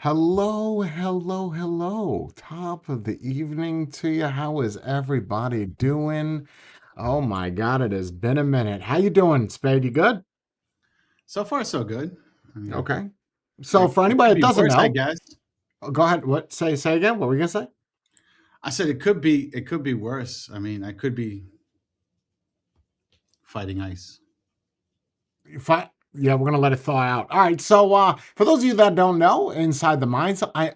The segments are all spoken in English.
Hello, hello, hello. Top of the evening to you. How is everybody doing? Oh my God, it has been a minute. How you doing, Spade? You good? So far, so good. I mean, Okay. So it, for it anybody could that be doesn't worse, I know, guess. go ahead. What say again? What were you gonna say? I said it could be worse. I mean, I could be fighting ice. Yeah, we're gonna let it thaw out. All right. So for those of you that don't know, inside the minds, I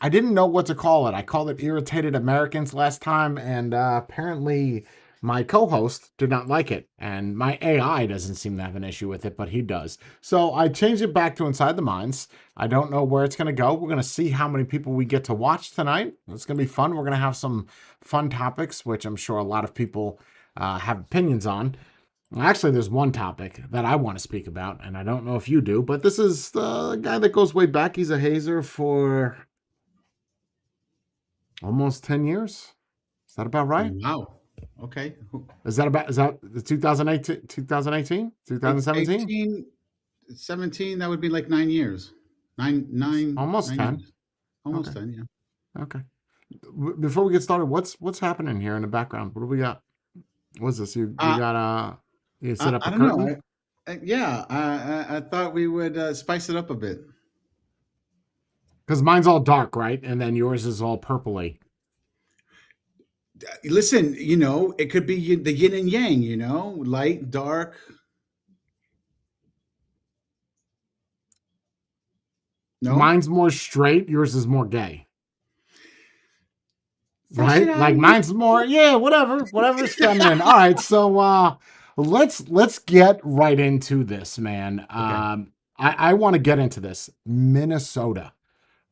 didn't know what to call it. I called it irritated Americans last time, and apparently my co-host did not like it, and my AI doesn't seem to have an issue with it, but he does. So I changed it back to inside the minds. I don't know where it's gonna go. We're gonna see how many people we get to watch tonight. It's gonna be fun. We're gonna have some fun topics, which I'm sure a lot of people have opinions on. Well, actually, there's one topic that I want to speak about, and I don't know if you do, but this is the guy that goes way back. He's a hazer for almost 10 years. Is that about right? Wow. Okay. Is that the 2018, 2018, 2017? 18, 17. That would be like 9 years. Nine, nine, Almost nine 10. years. Almost Okay. 10. Yeah. Okay. Before we get started, what's happening here in the background? What do we got? What's this? You Uh, got you set up I a don't know. curtain? Yeah. I thought we would spice it up a bit. Because mine's all dark, right? And then yours is all purpley. Listen, it could be the yin and yang. Light, dark. No. Mine's more straight, yours is more gay. Flesh it Right? out. Like mine's more, yeah, whatever's feminine. All right, so let's get right into this, man. Okay. I want to get into this. Minnesota,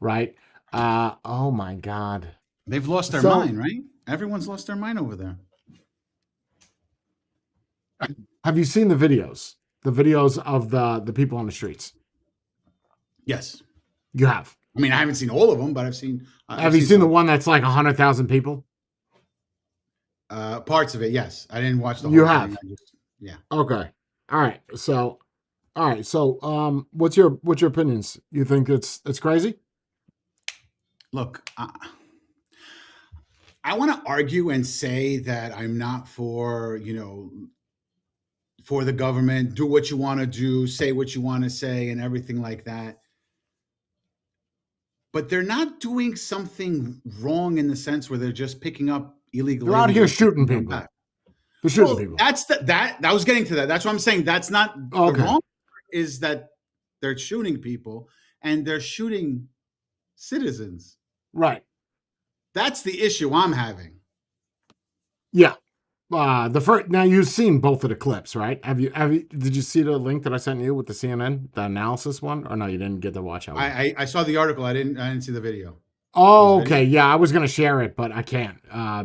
right? Oh my God. They've lost their So mind, right? Everyone's lost their mind over there. have you seen the videos? The videos of the people on the streets? Yes. You have. I mean, I haven't seen all of them, but I've Have you seen seen the some one that's like 100,000 people? parts of it. Yes, I didn't watch the You whole thing. have. Yeah. Okay. All right. So all right. So what's your opinions? You think it's crazy? Look, I want to argue and say that I'm not for the government. Do what you want to do, say what you want to say, and everything like that. But they're not doing something wrong in the sense where they're just picking up illegal They're out here aliens and shooting bringing them people. back. They're shooting Well, people. that was getting to that. That's what I'm saying. That's not the Okay. wrong part is that they're shooting people and they're shooting citizens. Right. That's the issue I'm having. Yeah. The first now you've seen both of the clips, right? Have you did you see the link that I sent you with the CNN, the analysis one? Or no, you didn't get to watch that one. I saw the article. I didn't see the video. There's a Oh, video. okay. Yeah, I was gonna share it, but I can't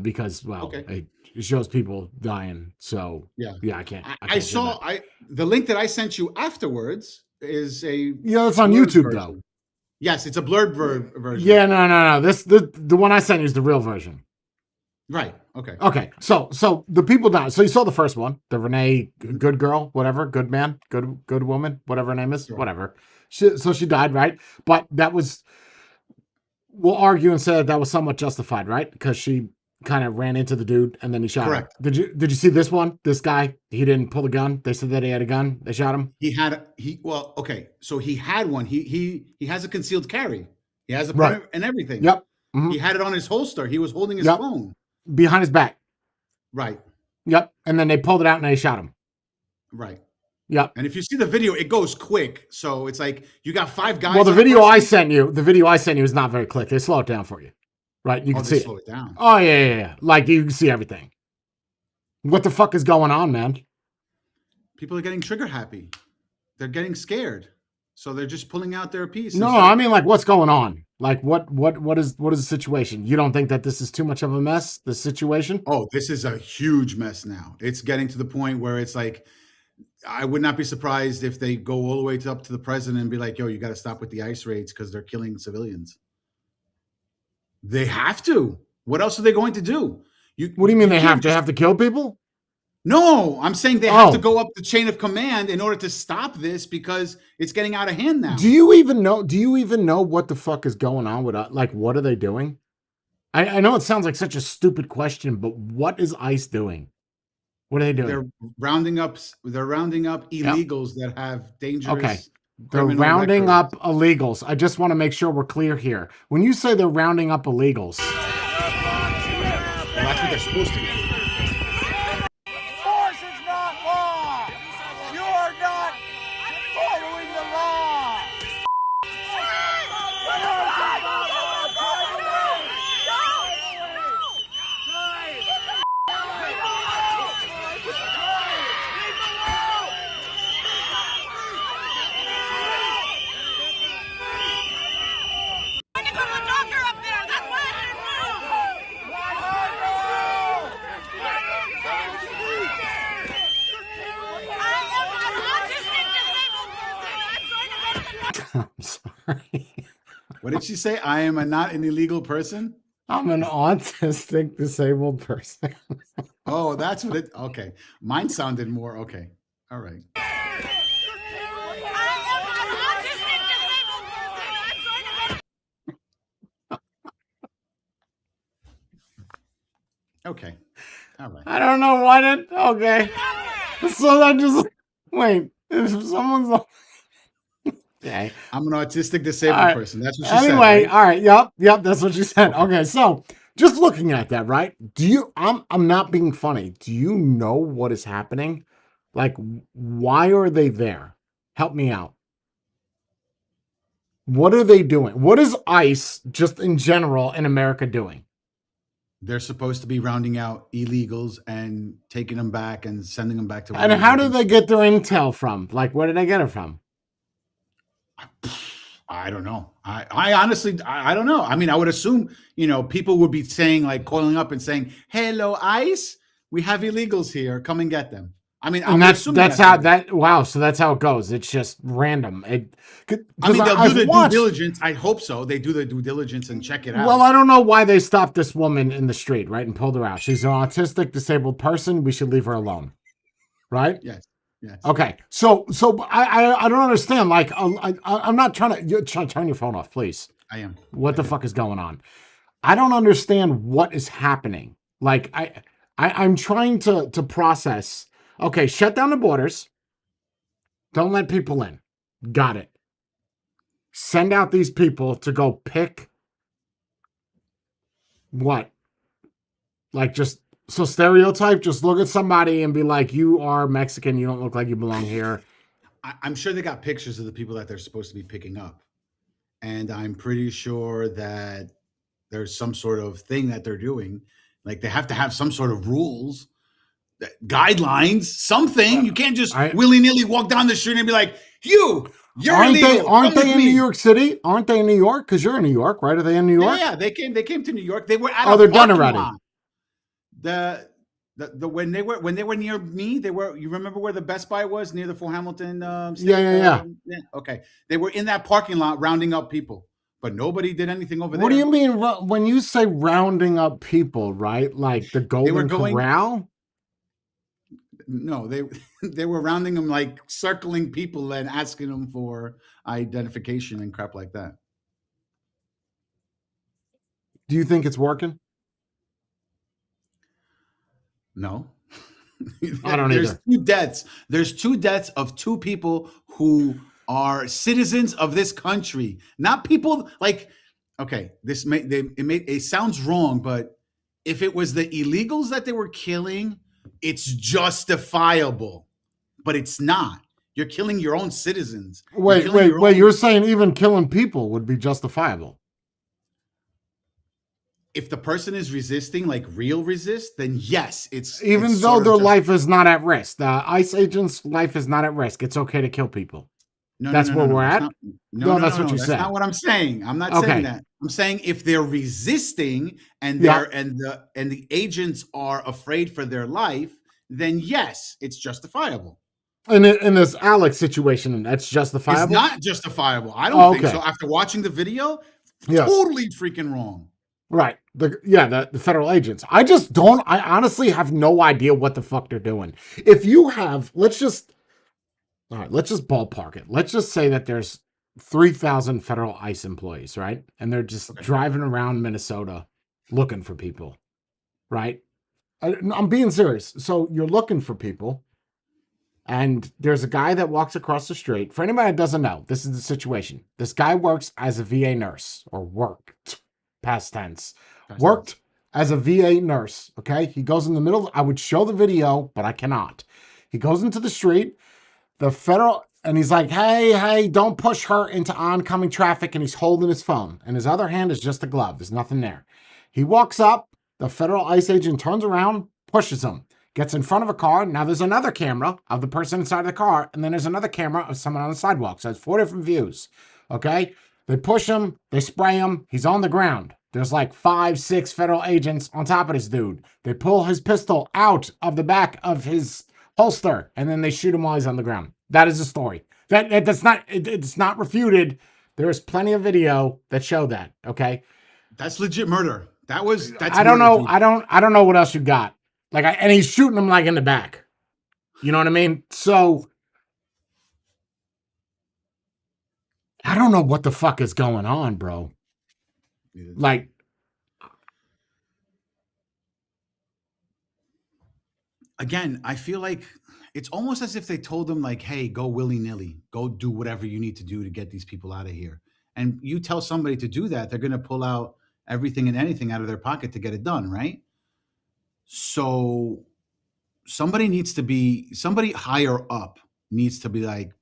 because well, Okay. it shows people dying. So Yeah. yeah, I can't I, I I can't share saw that. I the link that I sent you afterwards is a Yeah, it's on blurred YouTube though. version. Yes, it's a blurred version. Yeah, no. The one I sent you is the real version. Right. Okay. Okay, so the people died. So you saw the first one, the Renee Mhm. Good Girl, whatever, Good Man, Good Woman, whatever her name is, Sure. whatever. So she died, right? But that was we'll argue and say that was somewhat justified, right? Because she kind of ran into the dude and then he shot her. Correct. Did you see this one? This guy, he didn't pull a gun. They said that he had a gun. They shot him. Well, okay. So he had one. He has a concealed carry. He has a Right. permit and everything. Yep. Hmm. He had it on his holster. He was holding his Yep. phone. Behind his back. Right. Yep. And then they pulled it out and they shot him. Right. Yep. And if you see the video, it goes quick. So it's like you got five Well, guys on a the video I sent you is not very quick. They slow it down for you, right? You Oh, can they see it. slow it down. Oh yeah. Like you can see everything. What the fuck is going on, man? People are getting trigger happy. They're getting scared. So they're just pulling out their piece No, instead I of mean like what's going on? Like what is the situation? You don't think that this is too much of a mess? The situation? oh, this is a huge mess now. It's getting to the point where it's like I would not be surprised if they go all the way up to the president and be like, yo, you got to stop with the ICE raids because they're killing civilians. They have to. What else are they going to do? You What do you mean you they have can't to just have to kill people? No, I'm saying they have to Oh, go up the chain of command in order to stop this because it's getting out of hand do now. you even know? Do you even know what the fuck is going on with like what are they doing? I know it sounds like such a stupid question, but what is ICE doing? What are they doing? They're they're rounding up Yep. illegals that have Okay. dangerous They're criminal rounding records. up illegals. I just want to make sure we're clear here. When you say they're rounding up illegals, Well, that's what they're supposed to be doing. Force is not law. You are not following the law. I'm sorry. What did she say? I am not an illegal person. I'm an autistic disabled person. Oh, that's what it. Okay, mine sounded more okay. All right. Okay. All right. I don't know what it. Okay. So that just. Wait. If someone's. Okay. I'm an autistic All disabled right. person. That's what she said, Anyway, right? all right. Yep. That's what you said. Okay. Okay. So just looking at that, right? Do you? I'm not being funny. Do you know what is happening? Like, why are they there? Help me out. What are they doing? What is ICE just in general in America doing? They're supposed to be rounding out illegals and taking them back and sending them back to. And how do they get their intel from? Like, where did they get it from? I don't know. I honestly, I don't know. I mean, I would assume, people would be saying, like, calling up and saying, "Hello, ICE, we have illegals here. Come and get them." I mean, I And would assume that's how how. that wow. So that's how it goes. It's just random. I mean, they'll do I've the due watched. diligence. I hope so. They do the due diligence and check it out. Well, I don't know why they stopped this woman in the street, right, and pulled her out. She's an autistic disabled person. We should leave her alone, right? Yes. Yes. Okay. So I don't understand. Like I'm not trying to turn your phone off, please. I am. What the fuck is going on? I don't understand what is happening. Like I'm trying to process. Okay, shut down the borders. Don't let people in. Got it. Send out these people to go pick what? Like just so stereotype, just look at somebody and be like, you are Mexican, you don't look like you belong here. I'm sure they got pictures of the people that they're supposed to be picking up. And I'm pretty sure that there's some sort of thing that they're doing. Like they have to have some sort of rules, guidelines, something. You can't just willy nilly walk down the street and be like, you're illegal. Aren't they in New York City? Aren't they in New York? Because you're in New York, right? Are they in New York? Yeah, they came to New York. They were at they're done already. lot. The when they were near me, you remember where the Best Buy was near the Fort Hamilton Yeah. Okay. They were in that parking lot rounding up people, but nobody did anything over there. What do you mean when you say rounding up people, right? Like the Golden Corral? No, they were rounding them, like circling people and asking them for identification and crap like that. Do you think it's working? No. I don't either. There's two deaths of two people who are citizens of this country, not people like. Okay, it sounds wrong, but if it was the illegals that they were killing, it's justifiable, but it's not. You're killing your own citizens. Wait. You're saying even killing people would be justifiable? If the person is resisting, like real resist, then yes, it's even though their life is not at risk. The ICE agent's life is not at risk. It's okay to kill people. No, that's where we're at. That's what you said. That's not what I'm saying. I'm not saying that. I'm saying if they're resisting and the agents are afraid for their life, then yes, it's justifiable. In this Alex situation, that's justifiable. It's not justifiable. I don't think so. After watching the video, totally freaking wrong. Right. The federal agents. I just don't. I honestly have no idea what the fuck they're doing. If you have, all right, let's just ballpark it. Let's just say that there's 3,000 federal ICE employees, right? And they're just Okay. driving around Minnesota looking for people, right? I'm being serious. So you're looking for people, and there's a guy that walks across the street. For anybody that doesn't know, this is the situation. This guy works as a VA nurse, or worked, past tense, Past worked as a VA nurse. Okay. He goes in the middle. I would show the video, but I cannot. He goes into the street, and he's like, hey, don't push her into oncoming traffic. And he's holding his phone, and his other hand is just a glove. There's nothing there. He walks up. The federal ICE agent turns around, pushes him, gets in front of a car. Now there's another camera of the person inside the car, and then there's another camera of someone on the sidewalk. So it's 4 different views. Okay. They push him, they spray him. He's on the ground. There's like 5, 6 federal agents on top of this dude. They pull his pistol out of the back of his holster, and then they shoot him while he's on the ground. That is the story. It's not refuted. There is plenty of video that show that. Okay. That's legit murder. That's I don't murder, know. dude. I don't know what else you got. And he's shooting him like in the back. You know what I mean? So I don't know what the fuck is going on, bro. Yeah. Like, Again, I feel like it's almost as if they told them, like, hey, go willy-nilly, go do whatever you need to do to get these people out of here. And you tell somebody to do that, they're going to pull out everything and anything out of their pocket to get it done, right? So somebody higher up needs to be like,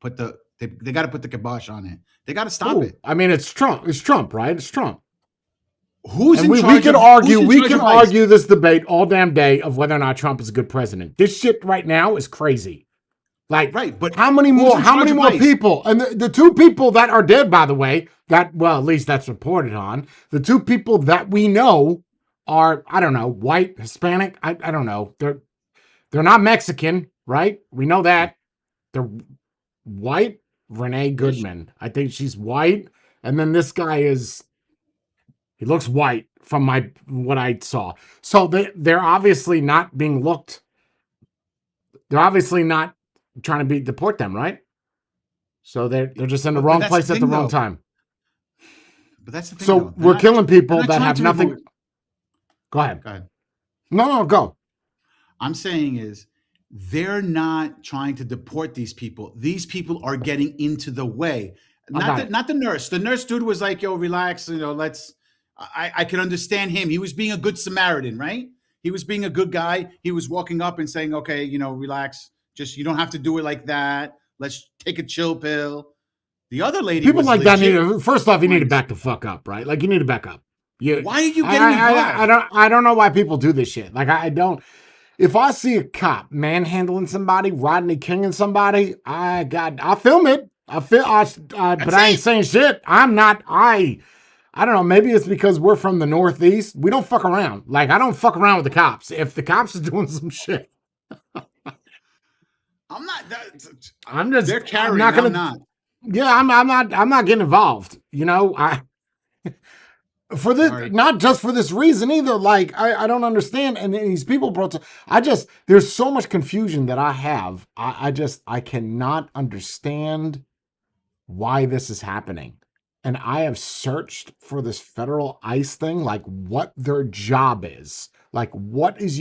they got to put the kibosh on it. They got to stop it. I mean, it's Trump. It's Trump, right? It's Trump. Who's And in we charge? could of- argue. who's in We charge can of ICE? argue this debate all damn day of whether or not Trump is a good president. This shit right now is crazy. Like, Right, but how many who's more? in How charge many of more ICE? people? And the 2 people that are dead, by the way, at least that's reported on. The 2 people that we know are, I don't know, white, Hispanic. I don't know. They're not Mexican, right? We know that. They're white. Renee Goodman. I think she's white. And then this guy he looks white from what I saw. So they're obviously not being looked. They're obviously not trying to deport them, right? So they're just in the But wrong that's place the at the thing, wrong though. time. But that's the thing. So though. They're we're not- killing people they're not that trying have to nothing. deport- Go ahead. Go ahead. No, go. I'm saying is they're not trying to deport these people. These people are getting into the way. Not the nurse. The nurse dude was like, yo, relax, I can understand him. He was being a good Samaritan, right? He was being a good guy. He was walking up and saying, okay, relax. Just, you don't have to do it like that. Let's take a chill pill. The other lady People was like that legit. first off, you need to Nice. back the fuck up, right? Like, you need to back up. Why are you getting involved? I don't know why people do this shit. Like, I don't. If I see a cop manhandling somebody, Rodney Kinging somebody, I'll film it. But I ain't saying shit. I don't know. Maybe it's because we're from the Northeast. We don't fuck around. Like, I don't fuck around with the cops. If the cops are doing some shit, I'm not. I'm just. They're carrying. I'm not gonna. I'm not. Yeah, I'm not getting involved. For this, Sorry. not just for this reason either. Like, I don't understand. And these people there's so much confusion that I have. I cannot understand why this is happening. And I have searched for this federal ICE thing, like what their job is. Like, what does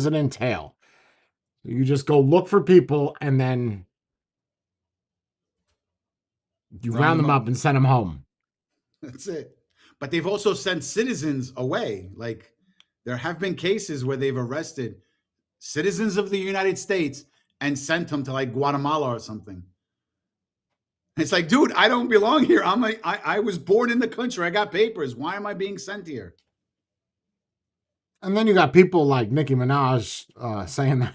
it entail? You just go look for people and then you round them up and send them home. That's it. But they've also sent citizens away. Like, there have been cases where they've arrested citizens of the United States and sent them to like Guatemala or something. It's like, dude, I don't belong here. I was born in the country. I got papers. Why am I being sent here? And then you got people like Nicki Minaj saying that.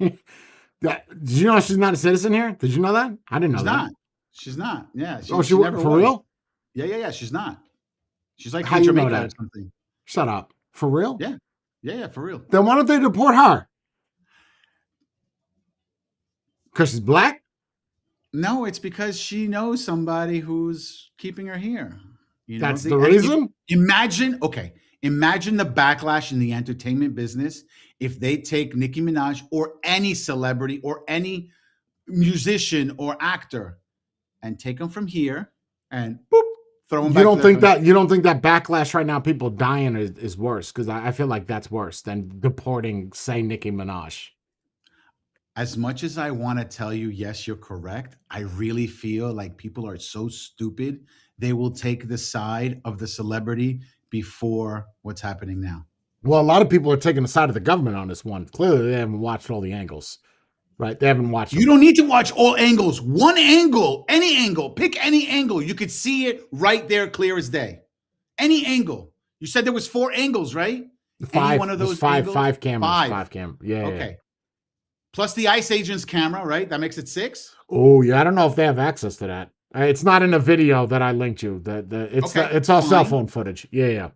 Did you know she's not a citizen here? Did you know that? I didn't know She's that. not. She's not. Yeah. She never for was. real? Yeah. She's not. She's like How from you know Jamaica or that? something. Shut up. For real? Yeah. Yeah, for real. Then why don't they deport her? Because she's black? No, it's because she knows somebody who's keeping her here. You know, That's the reason? Imagine the backlash in the entertainment business if they take Nicki Minaj or any celebrity or any musician or actor and take them from here and boop, throw them You back don't to think their that you don't think that backlash right now, people dying is worse? Because I feel like that's worse than deporting, say, Nicki Minaj. As much as I want to tell you, yes, you're correct, I really feel like people are so stupid, they will take the side of the celebrity before what's happening now. Well, a lot of people are taking the side of the government on this one. Clearly, they haven't watched all the angles, right? They haven't watched You them. don't need to watch all angles. One angle, any angle, pick any angle. You could see it right there, clear as day. Any angle. You said there was 4 angles, right? Five. Any one of There's those five angles? five cameras. 5. 5 cam. Yeah. Okay. Plus the ICE agent's camera, right? That makes it 6. Oh yeah. I don't know if they have access to that. It's not in the video that I linked you. It's all cell fine. phone footage. Yeah.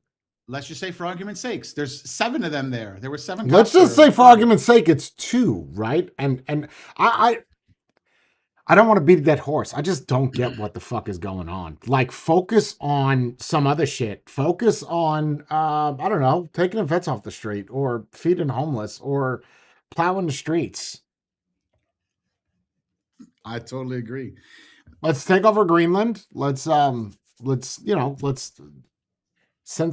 Let's just say, for argument's sakes, there's 7 of them there. There were 7. Let's cops just there. say, for argument's sake, it's 2, right? And I don't want to beat a dead horse. I just don't get what the fuck is going on. Like, focus on some other shit. Focus on, I don't know, taking the vets off the street or feeding homeless or plowing the streets. I totally agree. Let's take over Greenland. Let's send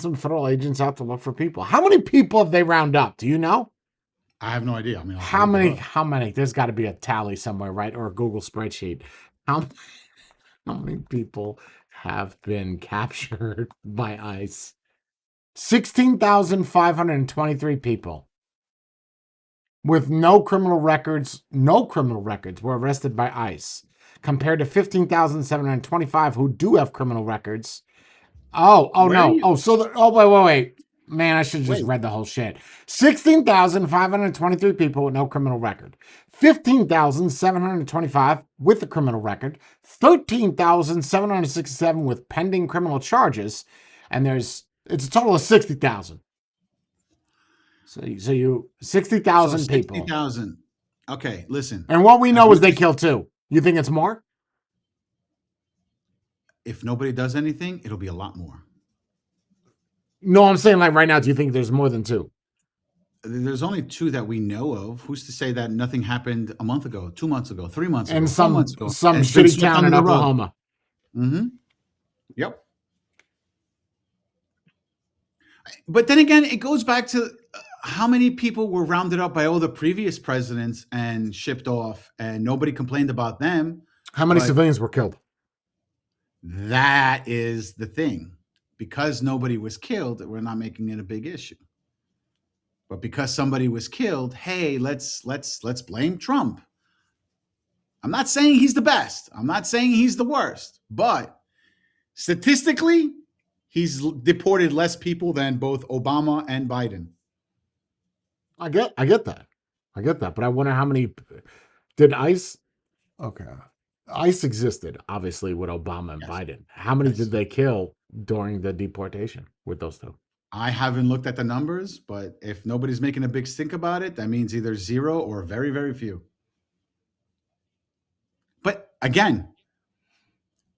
some federal agents out to look for people. How many people have they round up? Do you know? I have no idea. I mean, How many? There's got to be a tally somewhere, right? Or a Google spreadsheet. How many people have been captured by ICE? 16,523 people with no criminal records were arrested by ICE, compared to 15,725 who do have criminal records. Oh no. Wait. Man, I should have just read the whole shit. 16,523 people with no criminal record. 15,725 with a criminal record. 13,767 with pending criminal charges. And it's a total of 60,000. So you 60,000 people. 60,000. Okay, listen. And what we know is they kill 2. You think it's more? If nobody does anything, it'll be a lot more. No, I'm saying like right now, do you think there's more than 2? There's only 2 that we know of. Who's to say that nothing happened a month ago, 2 months ago, 3 months ago, And 4 months ago? some and it's been shitty swept town in under the rug. Oklahoma. Mm-hmm. Yep. But then again, it goes back to how many people were rounded up by all the previous presidents and shipped off, and nobody complained about them. How many But- civilians were killed? That is the thing. Because nobody was killed, we're not making it a big issue. But because somebody was killed, hey, let's blame Trump. I'm not saying he's the best. I'm not saying he's the worst. But statistically, he's deported less people than both Obama and Biden. I get that. But I wonder how many did ICE? Okay, ICE existed obviously with Obama and Yes. Biden. How many Yes. did they kill during the deportation with those 2? I haven't looked at the numbers, but if nobody's making a big stink about it, that means either 0 or very, very few. But again,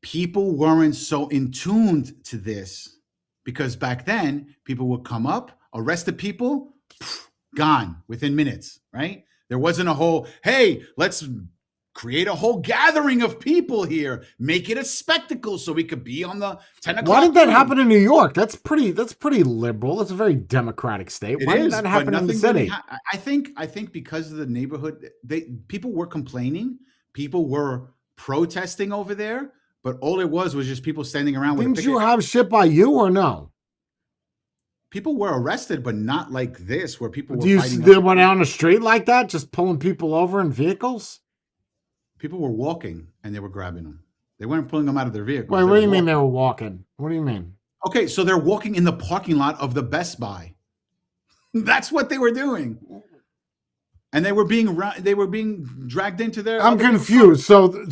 people weren't so in tuned to this because back then people would come up, arrest the people, gone within minutes, right? There wasn't a whole, hey, let's create a whole gathering of people here, make it a spectacle so we could be on the 10 o'clock. Why did that news. happen in New York? That's pretty liberal. That's a very democratic state. It Why did is, that but happen in the nothing really city? I think because of the neighborhood, people were complaining, people were protesting over there, but all it was just people standing around with a Didn't picket. you have shit by you or no? People were arrested, but not like this, where people were Do you fighting. they went out on the street like that, just pulling people over in vehicles? People were walking and they were grabbing them. They weren't pulling them out of their vehicles. Wait, They what were do you mean walking. they were walking? What do you mean? Okay, so they're walking in the parking lot of the Best Buy. That's what they were doing, and they were being dragged into their. I'm other people's confused.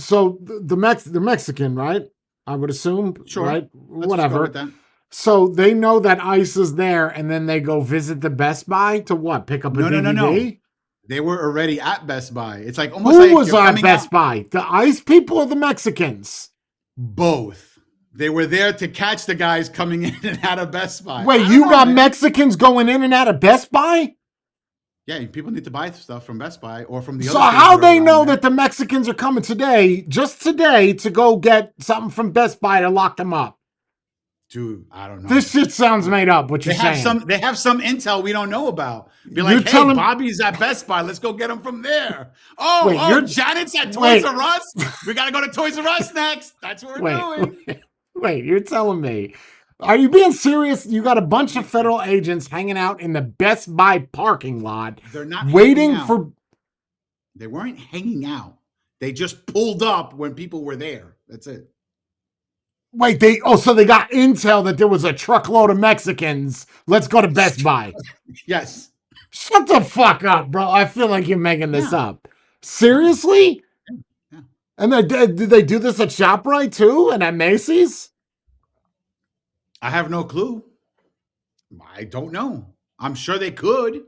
So the Mexican, right? I would assume, Sure. right? cars. Let's just go Whatever. with that. So they know that ICE is there, and then they go visit the Best Buy to what? Pick up a DVD? No. They were already at Best Buy. It's like almost like Who was you're at coming Best out- Buy? The ICE people or the Mexicans? Both. They were there to catch the guys coming in and out of Best Buy. Wait, I don't you know, got man. Mexicans going in and out of Best Buy? Yeah, people need to buy stuff from Best Buy or from the So other stores how that are they around know there. that the Mexicans are coming today, just today, to go get something from Best Buy to lock them up? Dude, I don't know. This shit sounds made up, what you're They have saying. some intel we don't know about. Be You're like, hey, telling- Bobby's at Best Buy. Let's go get him from there. Oh, Wait, you're- Janet's at wait. Toys R Us. We gotta go to Toys R Us next. That's what we're doing. Wait, you're telling me. Are you being serious? You got a bunch of federal agents hanging out in the Best Buy parking lot, They're not waiting hanging out. for. They weren't hanging out. They just pulled up when people were there. That's it. Wait, so they got intel that there was a truckload of Mexicans. Let's go to Best Buy. Yes. Shut the fuck up, bro. I feel like you're making this Yeah. up. Seriously? Yeah. And did they do this at ShopRite too and at Macy's? I have no clue. I don't know. I'm sure they could.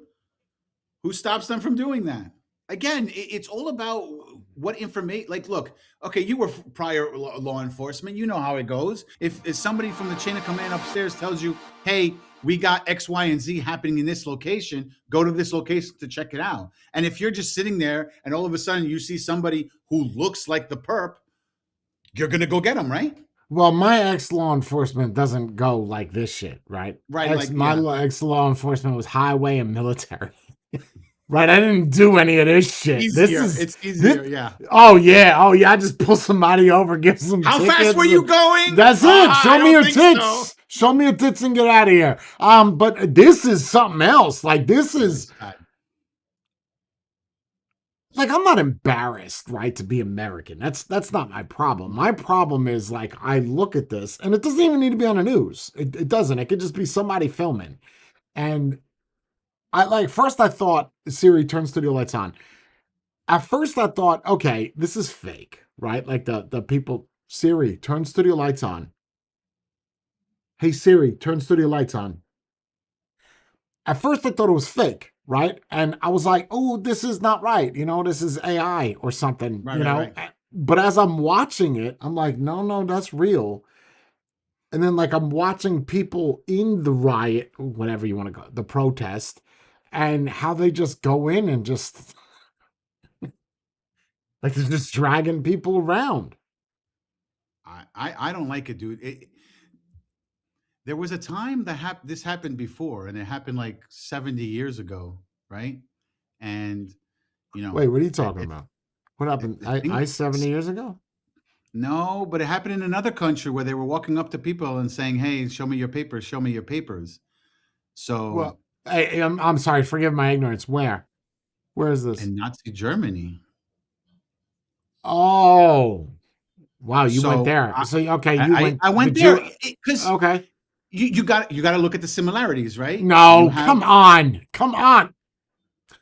Who stops them from doing that? Again, it's all about what information. Like, look, okay, you were prior law enforcement. You know how it goes. If somebody from the chain of command upstairs tells you, hey, we got X, Y, and Z happening in this location, go to this location to check it out. And if you're just sitting there and all of a sudden you see somebody who looks like the perp, you're going to go get them, right? Well, my ex-law enforcement doesn't go like this shit, right? Right, My ex-law enforcement was highway and military. Right? I didn't do any of this shit. It's easier, yeah. Oh, yeah. I just pull somebody over, give some How tickets. fast were you going? That's it. I Show me don't your think tits. so. Show me your tits and get out of here. But this is something else. Like, this is... Like, I'm not embarrassed, right, to be American. That's not my problem. My problem is, like, I look at this, and it doesn't even need to be on the news. It doesn't. It could just be somebody filming. And first I thought, Siri, turn studio lights on. At first I thought, okay, this is fake, right? Like the people, Siri, turn studio lights on. Hey, Siri, turn studio lights on. At first I thought it was fake. Right. And I was like, oh, this is not right. This is AI or something, Right. But as I'm watching it, I'm like, no, that's real. And then I'm watching people in the riot, whatever you want to call it, the protest, and how they just go in and just they're just dragging people around. I don't like it, dude. There was a time that this happened before, and it happened like 70 years ago, right? And wait, what are you talking about? What happened? I 70 years ago? No, but it happened in another country where they were walking up to people and saying, "Hey, show me your papers. Show me your papers." So, well, I'm sorry, forgive my ignorance. Where is this? In Nazi Germany. Oh, wow! You went there. I went there because okay. You got to look at the similarities, right? No, come on.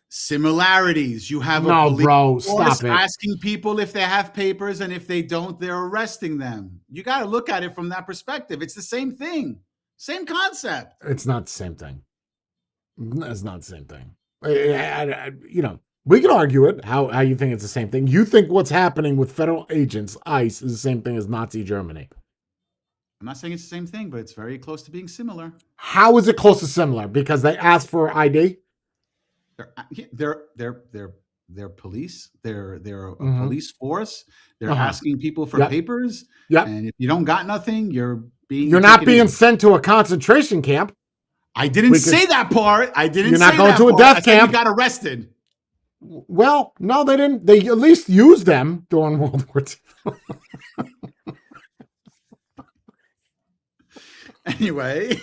Similarities. You have no, a police bro, force stop it. Asking people if they have papers, and if they don't, they're arresting them. You got to look at it from that perspective. It's the same thing, same concept. It's not the same thing. It's not the same thing. We can argue it. How you think it's the same thing? You think what's happening with federal agents, ICE, is the same thing as Nazi Germany? I'm not saying it's the same thing, but it's very close to being similar. How is it close to similar? Because they asked for ID. They're police. They're a police force. They're asking people for papers. Yep. And if you don't got nothing, you're not being sent to a concentration camp. I didn't say that part. You're not going to a death camp. You got arrested. Well, no, they didn't. They at least used them during World War II. Anyway,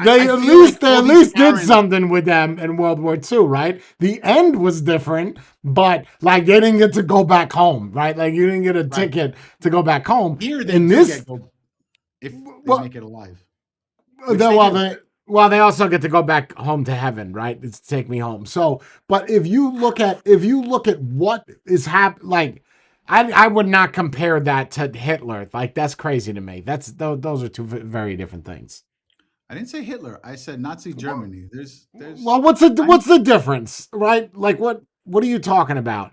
they at least did something with them in World War II, right? The end was different, but they didn't get to go back home, right? You didn't get a ticket to go back home. Here they do if they make it alive. They also get to go back home to heaven, right? It's take me home. So, but if you look at what is happening, I would not compare that to Hitler. That's crazy to me. Those are two very different things. I didn't say Hitler. I said Nazi Germany. Well, what's the difference, right? What are you talking about?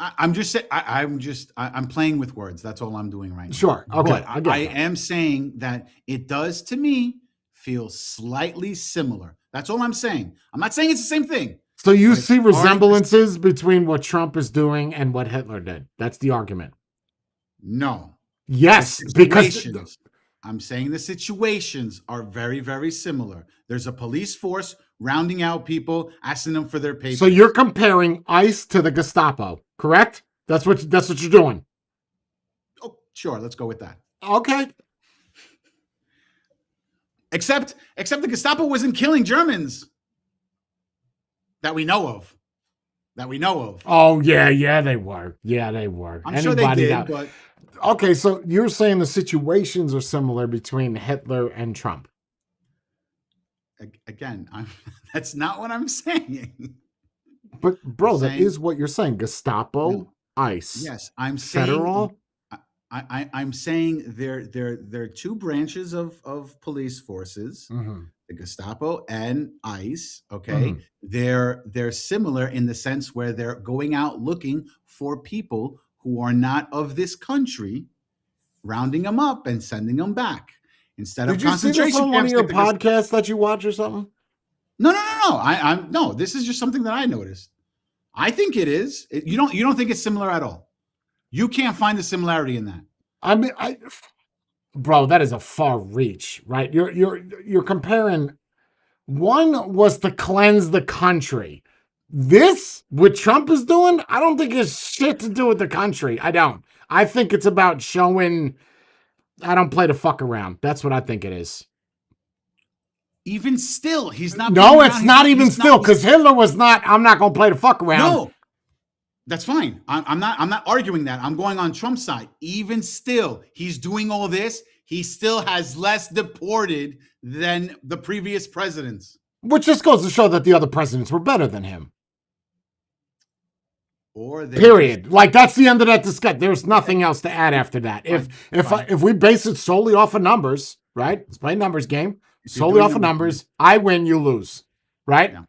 I'm just saying. I'm playing with words. That's all I'm doing right now. Sure. Okay. But I get I that. am saying that it does to me feel slightly similar. That's all I'm saying. I'm not saying it's the same thing. So you But it's see starting to- resemblances between what Trump is doing and what Hitler did. That's the argument. No. Yes, The because situations. I'm saying the situations are very, very similar. There's a police force rounding out people, asking them for their papers. so you're comparing ICE to the Gestapo, correct? That's what you're doing. Oh, sure. Let's go with that. Okay. Except the Gestapo wasn't killing Germans that we know of. Oh yeah, they were. Yeah, they were. I'm sure they did, but Okay, so you're saying the situations are similar between Hitler and Trump. again, that's not what I'm saying. But bro, I'm that saying- is what you're saying. Gestapo, No. ICE, Yes, I'm saying federal. I'm saying there are two branches of police forces, Mhm. the Gestapo and ICE. Okay, Mhm. they're similar in the sense where they're going out looking for people who are not of this country, rounding them up and sending them back instead Did of you see this concentration on one of camps. your like the Gest- podcasts that you watch or something? No. I'm no. This is just something that I noticed. I think it is. You don't think it's similar at all. You can't find the similarity in that. I mean, bro, that is a far reach, right? You're comparing. One was to cleanse the country. This, what Trump is doing, I don't think it's shit to do with the country. I don't. I think it's about showing I don't play the fuck around. That's what I think it is. Even still, he's not. No, playing it's around. not He's- even he's still, not- because Hitler was not, I'm not going to play the fuck around. No, that's fine. I'm not arguing that. I'm going on Trump's side. Even still, he's doing all this. He still has less deported than the previous presidents. Which just goes to show that the other presidents were better than him. Or they Period. Like, that's the end of that discussion. There's nothing else to add after that. Fine. If we base it solely off of numbers, right? Let's play a numbers game. If you're Solely doing off of numbers, numbers, I win, you lose. Right? Yeah.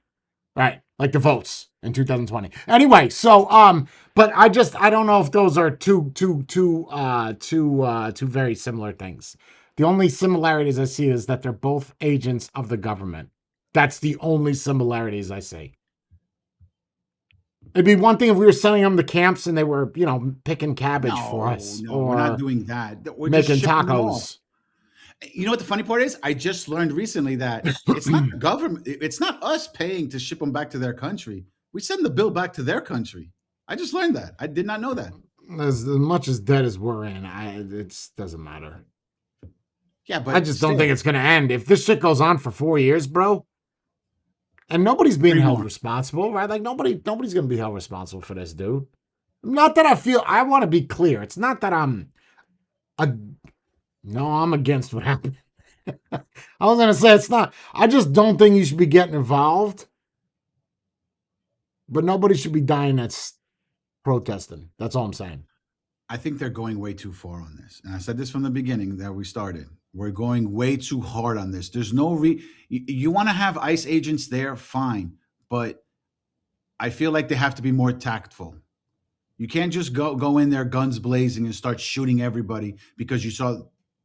Right. Like the votes in 2020. Anyway, so but I don't know if those are two very similar things. The only similarities I see is that they're both agents of the government. That's the only similarities I see. It'd be one thing if we were sending them to camps and they were, picking cabbage for us, No, or we're not doing that. We're making just shipping them tacos. off. You know what the funny part is? I just learned recently that it's not the government. It's not us paying to ship them back to their country. We send the bill back to their country. I just learned that. I did not know that. As much as debt as we're in, it doesn't matter. Yeah, but I just don't think it's going to end. If this shit goes on for 4 years, bro, and nobody's being Three held more. responsible, right? Like nobody's going to be held responsible for this, dude. Not that I want to be clear. It's not that I'm against what happened. I was going to say it's not. I just don't think you should be getting involved. But nobody should be dying that's protesting. That's all I'm saying. I think they're going way too far on this. And I said this from the beginning that we started. We're going way too hard on this. There's no you want to have ICE agents there, fine. But I feel like they have to be more tactful. You can't just go in there guns blazing and start shooting everybody because you saw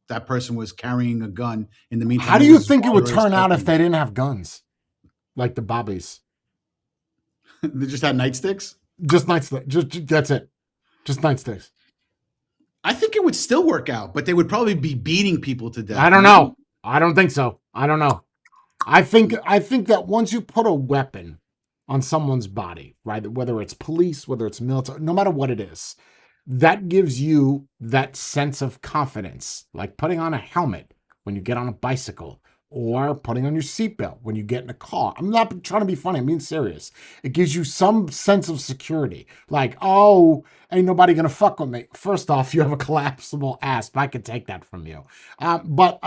that person was carrying a gun. In the meantime, How do you his think it would father is turn out if cooking. they didn't have guns? Like the Bobbies. They just had nightsticks? Just nightsticks. Just that's it. Just nightsticks. I think it would still work out, but they would probably be beating people to death. I don't know. I don't think so. I don't know. I think that once you put a weapon on someone's body, right, whether it's police, whether it's military, no matter what it is, that gives you that sense of confidence, like putting on a helmet when you get on a bicycle or putting on your seatbelt when you get in a car. I'm not trying to be funny. I'm being serious. It gives you some sense of security. Like, oh, ain't nobody going to fuck with me. First off, you have a collapsible asp. I could take that from you. But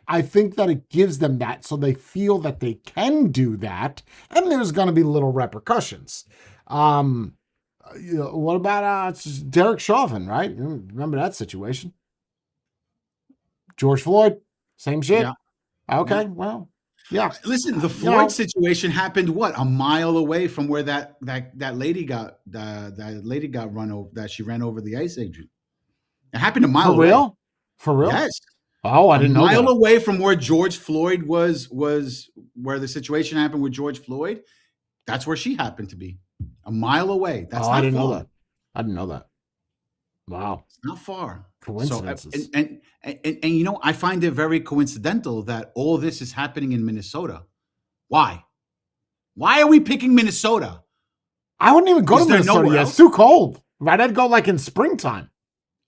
I think that it gives them that so they feel that they can do that. And there's going to be little repercussions. What about Derek Chauvin, right? You remember that situation? George Floyd, same shit. Yeah. Okay, Yeah. well, Yeah. Listen, the You know, Floyd situation happened what, a mile away from where that lady got that lady got run over, that she ran over the ICE agent. It happened a mile for away. real? For real? Yes, Oh, I a didn't know mile that. away from where George Floyd was where the situation happened with George Floyd. That's where she happened to be. A mile away. That's Oh, not I didn't know far. that. I didn't know that. Wow. It's not far. So Coincidences. and you know, I find it very coincidental that all this is happening in Minnesota. Why? Why are we picking Minnesota? I wouldn't even go Is to there Minnesota nowhere yet. else? It's too cold. Right? I'd go like in springtime.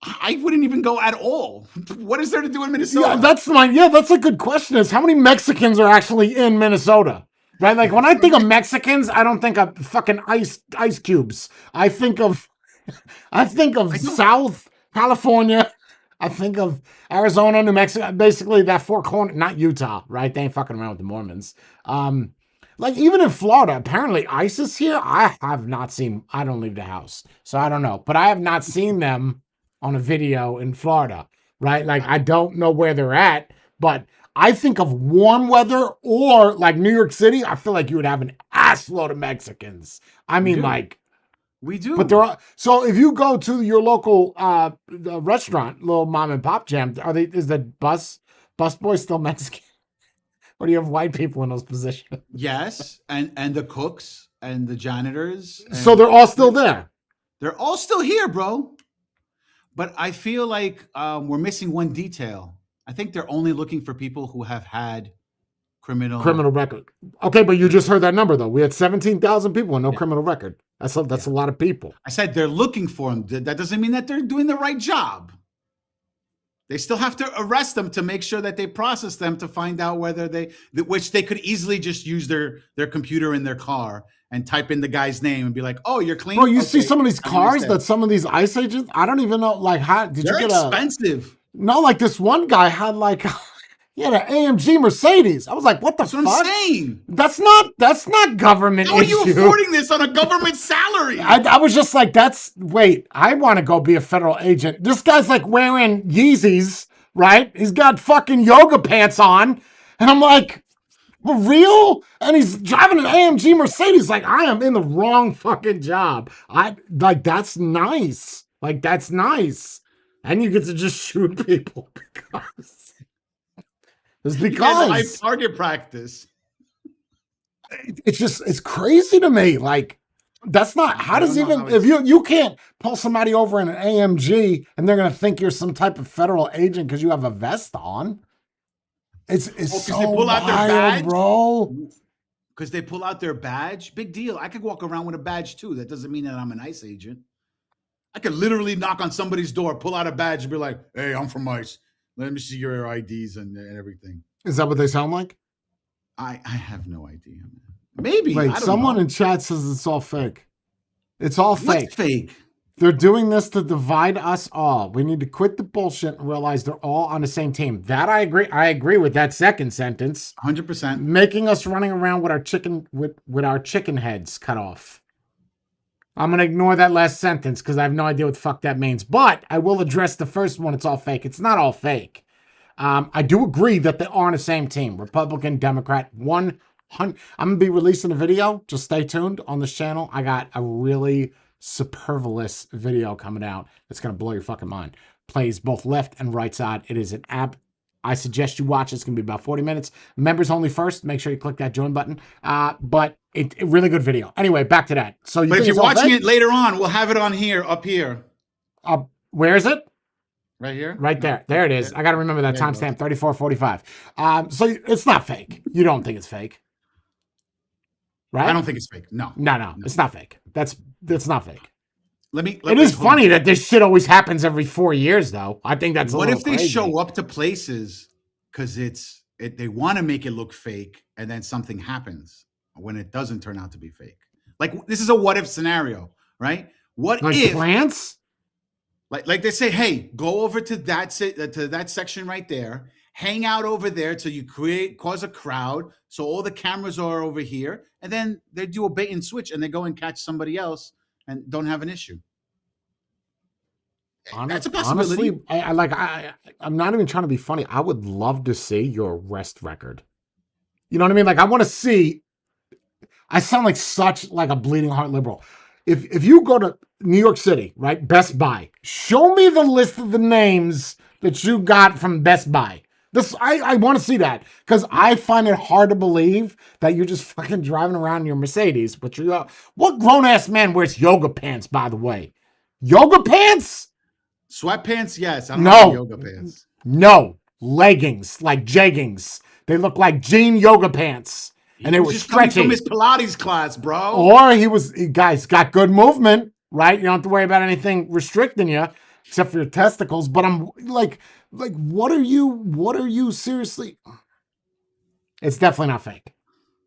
I wouldn't even go at all. What is there to do in Minnesota? That's a good question. Is how many Mexicans are actually in Minnesota? Right? Like when I think of Mexicans, I don't think of fucking ice cubes. I think of don't- South California. I think of Arizona, New Mexico, basically that four corner, not Utah, right? They ain't fucking around with the Mormons. Like even in Florida, apparently ISIS here. I have not seen. I don't leave the house, so I don't know. But I have not seen them on a video in Florida, right? Like I don't know where they're at, but I think of warm weather or like New York City. I feel like you would have an ass load of Mexicans. I mean, do. like. We do. But there are, so if you go to your local restaurant, little mom and pop jam, is the bus boy still Mexican? Or do you have white people in those positions? Yes, and the cooks and the janitors. So and they're all still there. they're all still here, bro. But I feel like we're missing one detail. I think they're only looking for people who have had Criminal record. Okay, but you just heard that number though. We had 17,000 people and no Yeah. criminal record. That's a lot of people. I said they're looking for them. That doesn't mean that they're doing the right job. They still have to arrest them to make sure that they process them to find out whether which they could easily just use their computer in their car and type in the guy's name and be like, "Oh, you're clean." Bro, you see Okay, some of these have a nice cars day. that some of these ICE agents, I don't even know, like, how did They're you get expensive. no, like this one guy had like, he had an AMG Mercedes. I was like, what the That's what fuck? I'm saying. That's not government How are you issue. affording this on a government salary? I was just like, wait, I want to go be a federal agent. This guy's like wearing Yeezys, right? He's got fucking yoga pants on. And I'm like, for real? And he's driving an AMG Mercedes. Like, I am in the wrong fucking job. That's nice. Like, that's nice. And you get to just shoot people because. It's You guys are like because target practice. it's crazy to me. Like, that's not, how I does don't know even, how if you can't pull somebody over in an AMG and they're going to think you're some type of federal agent because you have a vest on. It's 'cause so they pull out their wild, badge? bro. Because they pull out their badge. Big deal. I could walk around with a badge too. That doesn't mean that I'm an ICE agent. I could literally knock on somebody's door, pull out a badge, and be like, "Hey, I'm from ICE. Let me see your IDs and everything." Is that what they sound like? I have no idea. Man. Maybe. Wait, I don't someone know. in chat says it's all fake. It's all fake. What's fake? They're doing this to divide us all. We need to quit the bullshit and realize they're all on the same team. That I agree. I agree with that second sentence. 100%. Making us running around with our chicken heads cut off. I'm gonna ignore that last sentence because I have no idea what the fuck that means. But I will address the first one. It's all fake. It's not all fake. I do agree that they are on the same team. Republican, Democrat, 100. I'm gonna be releasing a video. Just stay tuned on this channel. I got a really superfluous video coming out that's gonna blow your fucking mind. Plays both left and right side. It is an app. I suggest you watch. It's gonna be about 40 minutes. Members only first. Make sure you click that join button. But it really good video. Anyway, back to that. So But if you're watching it later on, we'll have it on here, up here. Where is it? Right here? Right there. There it is. I got to remember that There you go. timestamp, 34:45. So it's not fake. You don't think it's fake, right? I don't think it's fake. No. No, it's not fake. That's not fake. It is funny that this shit always happens every 4 years, though. I think that's What a if little they crazy. show up to places because they want to make it look fake, and then something happens when it doesn't turn out to be fake? Like, this is a what if scenario, right? What like if plants? like they say, hey, go over to that section right there, hang out over there till you cause a crowd, so all the cameras are over here, and then they do a bait and switch and they go and catch somebody else and don't have an issue. That's a possibility. Honestly, I'm not even trying to be funny. I would love to see your arrest record. You know what I mean? Like, I want to see. I sound like such like a bleeding heart liberal. If you go to New York City, right, Best Buy, show me the list of the names that you got from Best Buy. I want to see that because I find it hard to believe that you're just fucking driving around in your Mercedes. But what grown ass man wears yoga pants? By the way, yoga pants? Sweatpants, yes. I don't know yoga pants. No, leggings like jeggings. They look like jean yoga pants, and they were just coming stretchy. from his Pilates class, bro. Or guys got good movement, right? You don't have to worry about anything restricting you except for your testicles. But I'm like, what are you seriously? It's definitely not fake.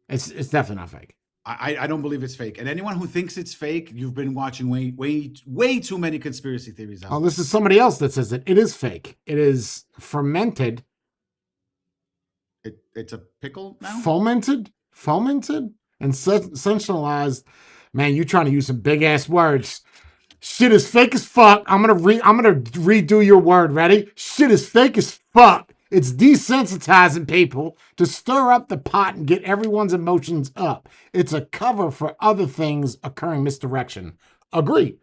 It's definitely not fake. I don't believe it's fake. And anyone who thinks it's fake, you've been watching way too many conspiracy theories out. Oh, this is somebody else that says it. It is fake. It is fermented. It's a pickle now? Fomented, and sensationalized. Man, you trying to use some big ass words. Shit is fake as fuck. I'm gonna redo your word. Ready? Shit is fake as fuck. It's desensitizing people to stir up the pot and get everyone's emotions up. It's a cover for other things occurring misdirection. Agree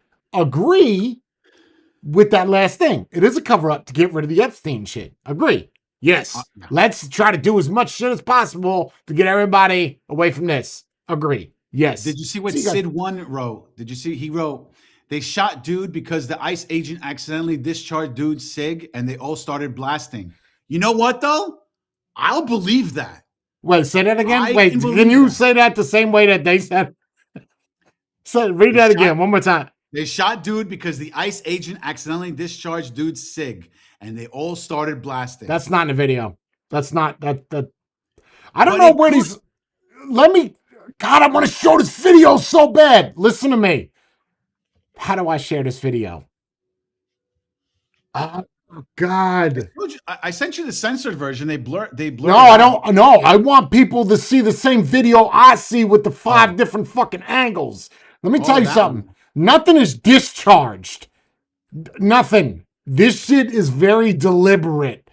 with that last thing. It is a cover up to get rid of the Epstein shit. Agree. Yes. Let's try to do as much shit as possible to get everybody away from this. Agree. Yes. Did you see what Sid One wrote? Did you see? He wrote, they shot dude because the ICE agent accidentally discharged dude's SIG and they all started blasting. You know what, though? I'll believe that. Wait, say that again? Can you say that the same way that they said? Read that again one more time. They shot dude because the ICE agent accidentally discharged dude's SIG and they all started blasting. That's not in the video. That's not that. I don't know where these. God, I want to show this video so bad. Listen to me. How do I share this video? Oh God! I sent you the censored version. They blur. No, I don't. No, I want people to see the same video I see with the 5 different fucking angles. Let me tell you something. Nothing is discharged. Nothing. This shit is very deliberate.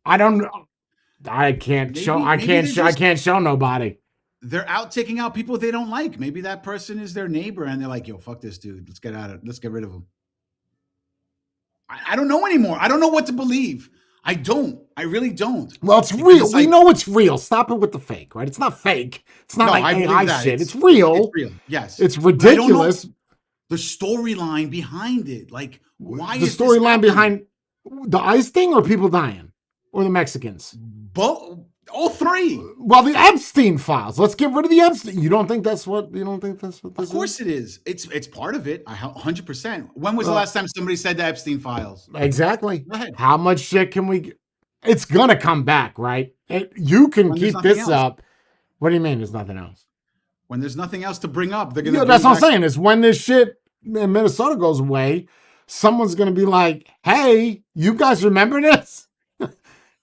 I don't know. I can't show nobody. They're out taking out people they don't like. Maybe that person is their neighbor and they're like, yo, fuck this dude. Let's get rid of him. I don't know anymore. I don't know what to believe. I don't. I really don't. Well, it's real. We know it's real. Stop it with the fake, right? It's not fake. It's not like AI shit. It's real. It's real. Yes. It's ridiculous. The storyline behind it. Like, why the storyline behind the ICE thing or people dying? Or the Mexicans? Both. All 3. Well, the Epstein files. Let's get rid of the Epstein. You don't think that's what this Of course it is. It's part of it. 100%. When was the last time somebody said the Epstein files? Exactly. Go ahead. How much shit can we get? It's going to come back, right? You can keep this up. What do you mean there's nothing else? When there's nothing else to bring up, they're going to that's what I'm saying. Is when this shit in Minnesota goes away, someone's going to be like, hey, you guys remember this?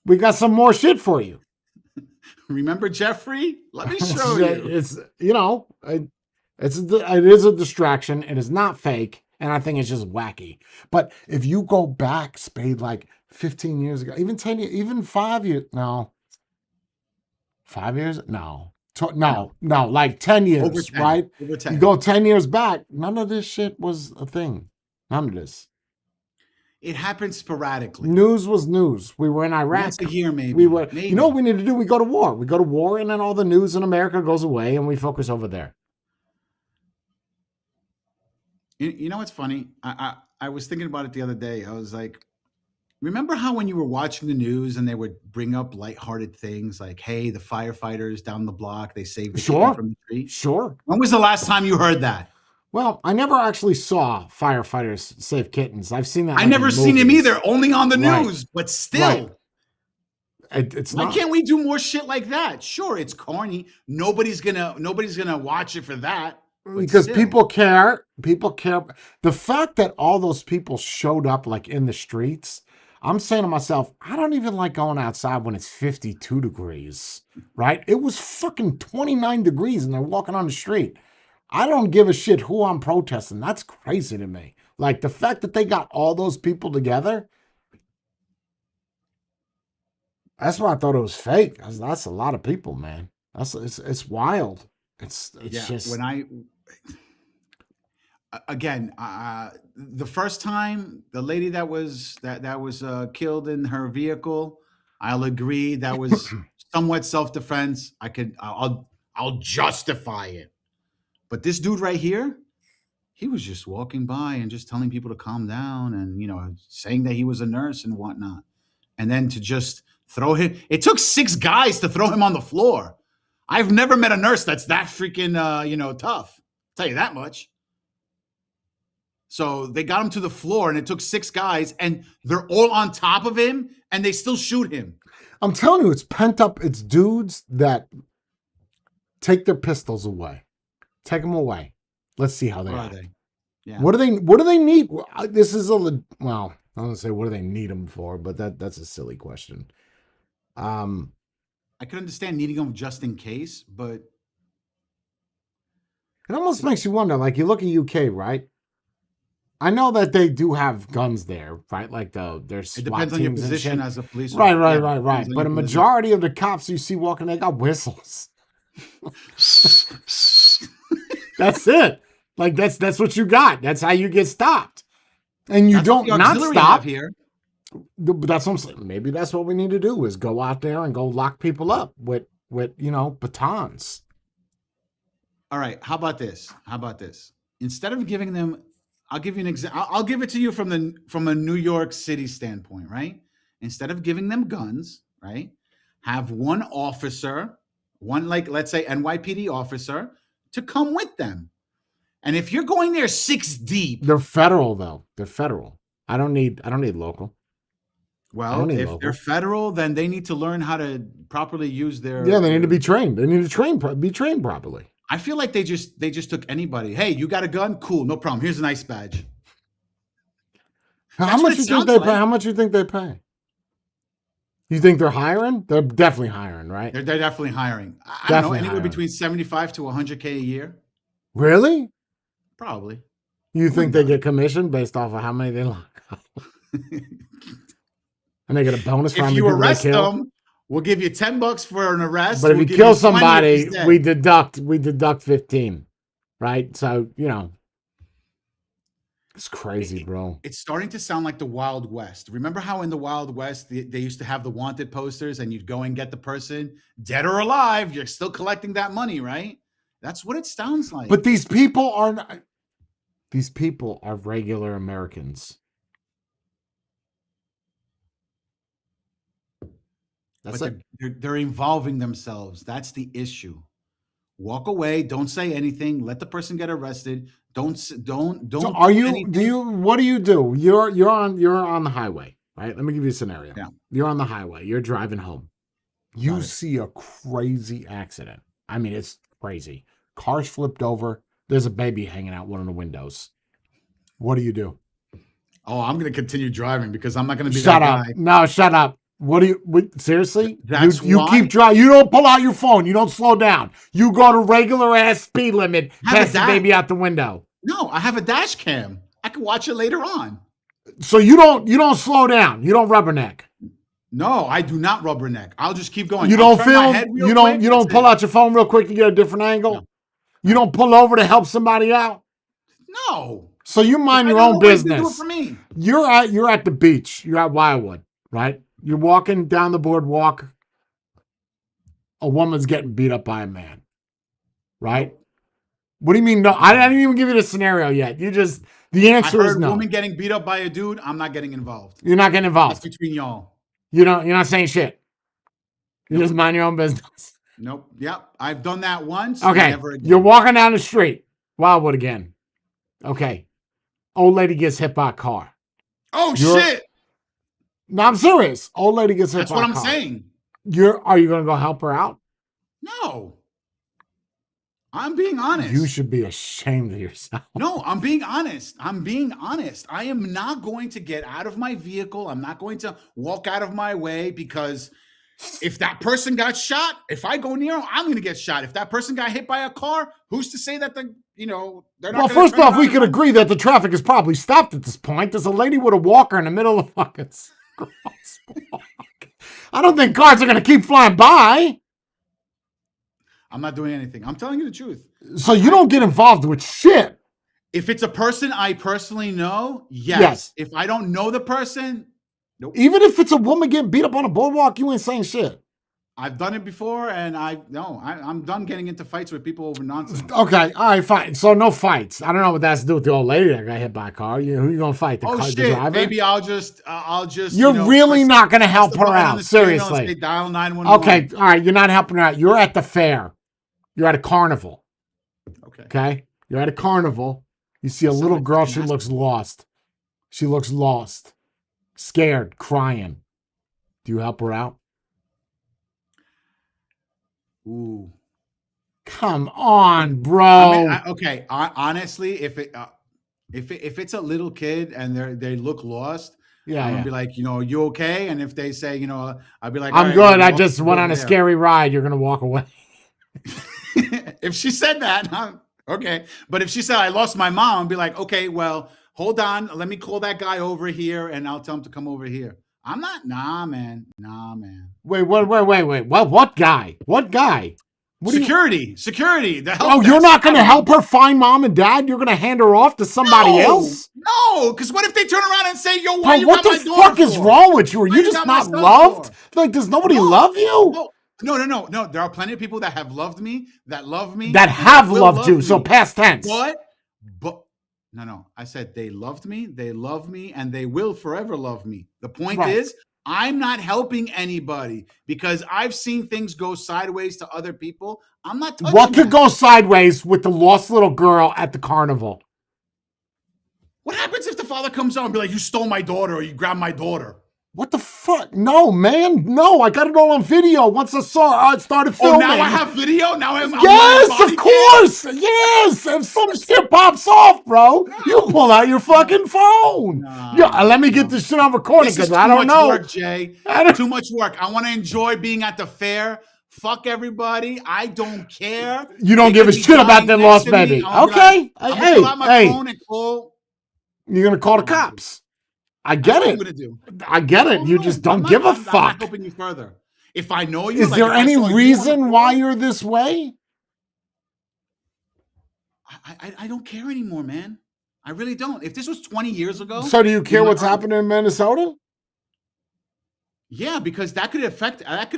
We got some more shit for you. Remember Jeffrey? Let me show you. It is a distraction. It is not fake, and I think it's just wacky. But if you go back, Spade, like 15 years ago, even 10 years, even 5 years, no. 5 years? No. No, like 10 years, Over 10, right? Over 10. You go 10 years back, none of this shit was a thing. None of this. It happened sporadically. News was news. We were in Iraq. Once a year, maybe. We were. Maybe. You know what we need to do? We go to war. We go to war, and then all the news in America goes away, and we focus over there. You know what's funny? I was thinking about it the other day. I was like, remember how when you were watching the news and they would bring up lighthearted things like, hey, the firefighters down the block, they saved the kitten from the tree? Sure. When was the last time you heard that? Well, I never actually saw firefighters save kittens. I've seen that. I never seen him either, only on the news, but still. It's Why can't we do more shit like that? Sure, it's corny. Nobody's gonna watch it for that. Because people care. People care. The fact that all those people showed up like in the streets, I'm saying to myself, I don't even like going outside when it's 52 degrees, right? It was fucking 29 degrees and they're walking on the street. I don't give a shit who I'm protesting. That's crazy to me. Like the fact that they got all those people together. That's why I thought it was fake. That's a lot of people, man. It's wild. It's Yeah, just when I again, the first time the lady that was killed in her vehicle, I'll agree that was somewhat self defense. I'll justify it. But this dude right here, he was just walking by and just telling people to calm down, and saying that he was a nurse and whatnot, and then to just throw him. It took 6 guys to throw him on the floor. I've never met a nurse that's that freaking tough. I'll tell you that much. So they got him to the floor, and it took 6 guys, and they're all on top of him, and they still shoot him. I'm telling you, it's pent up. It's dudes that take their pistols away. Take them away. Let's see how they Where are. are they? Yeah. What do they need? This is well, I'm gonna say what do they need them for, but that's a silly question. I could understand needing them just in case, but It almost makes you wonder. Like you look at UK, right? I know that they do have guns there, right? Like there's it SWAT depends on your teams and position shit. as a police Right. officer. Yeah, it depends on But your a position. majority of the cops you see walking, they got whistles. That's it. Like that's what you got. That's how you get stopped. And you That's what don't the not auxiliary stop. have here. But that's what I'm saying. Maybe that's what we need to do is go out there and go lock people up with batons. All right. How about this? Instead of giving them, I'll give you an example. I'll give it to you from a New York City standpoint, right? Instead of giving them guns, right? Have one officer, let's say NYPD officer, to come with them. And if you're going there 6 deep, They're federal though. They're federal. I don't need local. well, need if local. they're federal, then they need to learn how to properly use their. Yeah, they need to be trained. They need to be trained properly. I feel like they just took anybody. Hey, you got a gun? Cool, no problem. Here's a nice badge. How That's what much it you think sounds they pay? like. How much you think they pay? You think they're hiring? They're definitely hiring, right? They're definitely hiring. I don't Definitely know, anywhere hiring. between 75 to 100K a year, Really? probably. You think my they God. get commission based off of how many they lock up? And they get a bonus for how If many you people they arrest kill? them, we'll give you $10 for an arrest. But if we'll you give kill 20 if somebody, he's dead. we deduct 15, right? So, it's crazy, bro. It's starting to sound like the Wild West. Remember how in the Wild West they used to have the wanted posters, and you'd go and get the person dead or alive. You're still collecting that money, right? That's what it sounds like. But these people are regular Americans. That's But they're involving themselves. That's the issue. Walk away. Don't say anything. Let the person get arrested. Don't. So do are you? anything. What do you do? You're on the highway, right? Let me give you a scenario. Yeah. You're on the highway. You're driving home. You Got it. see a crazy accident. I mean, it's crazy. Car's flipped over. There's a baby hanging out one of the windows. What do you do? Oh, I'm going to continue driving because I'm not going to be Shut that up. guy. No, shut up. What do you seriously? That's you why- keep driving. You don't pull out your phone. You don't slow down. You go to regular ass speed limit. Have a Pass the dash- baby out the window. No, I have a dash cam. I can watch it later on. So you don't slow down. You don't rubberneck. No, I do not rubberneck. I'll just keep going. You I'll don't turn my film. head real You don't quick, you don't that's pull it. out your phone real quick to get a different angle. No. You don't pull over to help somebody out. No. So you mind I your got own no way to do it business. for me. You're at the beach. You're at Wildwood, right? You're walking down the boardwalk. A woman's getting beat up by a man, right? What do you mean? No, I didn't even give you the scenario yet. The I answer is heard no. woman getting beat up by a dude. I'm not getting involved. You're not getting That's involved. between y'all. You're not saying shit. You just mind your own business. Nope. Yep. I've done that once. Okay. Never again. You're walking down the street. Wildwood again. Okay. Old lady gets hit by a car. Oh You're- shit. No, I'm serious. Old lady gets hit That's by what a I'm car. saying. Are you going to go help her out? No. I'm being honest. You should be ashamed of yourself. No, I'm being honest. I am not going to get out of my vehicle. I'm not going to walk out of my way because if that person got shot, if I go near him, I'm going to get shot. If that person got hit by a car, who's to say that they're not Well, gonna first turn off, we around could and- agree that the traffic is probably stopped at this point. There's a lady with a walker in the middle of the fucking crosswalk. I don't think cars are gonna keep flying by. I'm not doing anything. I'm telling you the truth. So you don't get involved with shit. If it's a person I personally know, yes. Yes. If I don't know the person, nope. Even if it's a woman getting beat up on a boardwalk, you ain't saying shit. I've done it before, and I'm done getting into fights with people over nonsense. Okay, all right, fine. So no fights. I don't know what that's to do with the old lady that got hit by a car. Who you gonna fight? Oh the shit! driver? Maybe I'll just. You're really not gonna help the her button on out. the steering wheel and Seriously. say, dial 911. Okay, all right. You're not helping her out. You're at the fair. You're at a carnival. Okay. Okay. You're at a carnival. You see a Sound little like girl. fucking She looks lost. She looks lost, scared, crying. Do you help her out? Ooh. Come on, bro. I mean, okay. Honestly, if it's a little kid and they look lost, yeah, I'm yeah. gonna be like, you okay? And if they say, I'll be like, I'm all right, good. well, I just went on a there. scary ride. You're gonna walk away. If she said that, okay. But if she said I lost my mom, I'd be like, okay, well, hold on. Let me call that guy over here and I'll tell him to come over here. I'm not. Nah, man. Wait. What guy? What guy? What Security. The help Oh, you're desk. not going to help her find mom and dad? You're going to hand her off to somebody else? No, because what if they turn around and say, yo, why Bro, you what got the my daughter fuck is for? wrong with you? Are Why you you just got my not son loved? for? Like, does nobody love you? No. There are plenty of people that have loved me, that love me, That and have will loved you. love So me. past tense. But no. I said they loved me, they love me, and they will forever love me. The point Right. is, I'm not helping anybody because I've seen things go sideways to other people. I'm not touching What could that. go sideways with the lost little girl at the carnival? What happens if the father comes out and be like, you stole my daughter or you grabbed my daughter? What the fuck? No, man. No, I got it all on video. Once I started Oh, filming. now I have video? Now I'm Yes, running of body course. Yes. If some shit pops off, bro, you pull out your fucking phone. Nah, let me get this shit on recording This is because I don't too much know. work, Jay. Too much work. I want to enjoy being at the fair. Fuck everybody. I don't care. You don't They give a could be shit about dying that next lost to me. baby. I'll be Okay. like, I'm gonna pull out my phone and call. You're gonna call the cops. I That's get what it. I'm gonna do. I get it. You just don't give a I'm fuck. not helping you further. If I know you, Is like, there if I any saw you on the reason floor, why you're this way? I don't care anymore, man. I really don't. If this was 20 years ago, So do you care my what's heart- happening in Minnesota? Yeah, because that could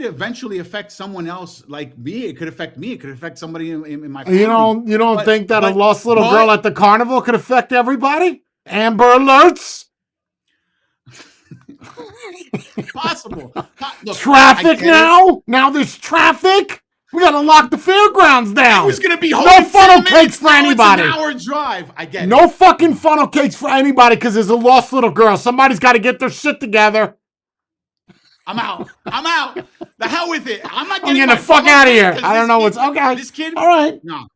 eventually affect someone else like me. It could affect me. It could affect somebody in my family. You don't But- think that a but- lost little but- girl at the carnival could affect everybody? Amber alerts? Possible. Look, Traffic I get it. now? Now there's traffic? We gotta lock the fairgrounds down. Who's gonna be No home in funnel 10 cakes minutes? for Now anybody. It's an hour drive. I get it. No fucking funnel cakes for anybody because there's a lost little girl. Somebody's got to get their shit together. I'm out. The hell with it. I'm not I'm getting getting my the fuck funnel out of cake here. 'cause I don't this know kid- what's okay. This kid. All right. No.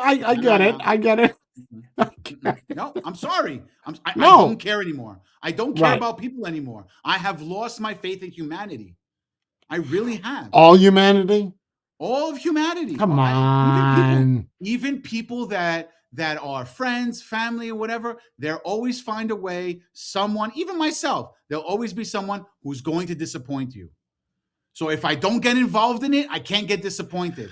I get it. I get it. No, I'm sorry. I No. don't care anymore. I don't care Right. about people anymore. I have lost my faith in humanity. I really have. All humanity? All of humanity. Come Even on. even people that are friends, family, or whatever, they'll always find a way. Someone, even myself, there'll always be someone who's going to disappoint you. So if I don't get involved in it, I can't get disappointed.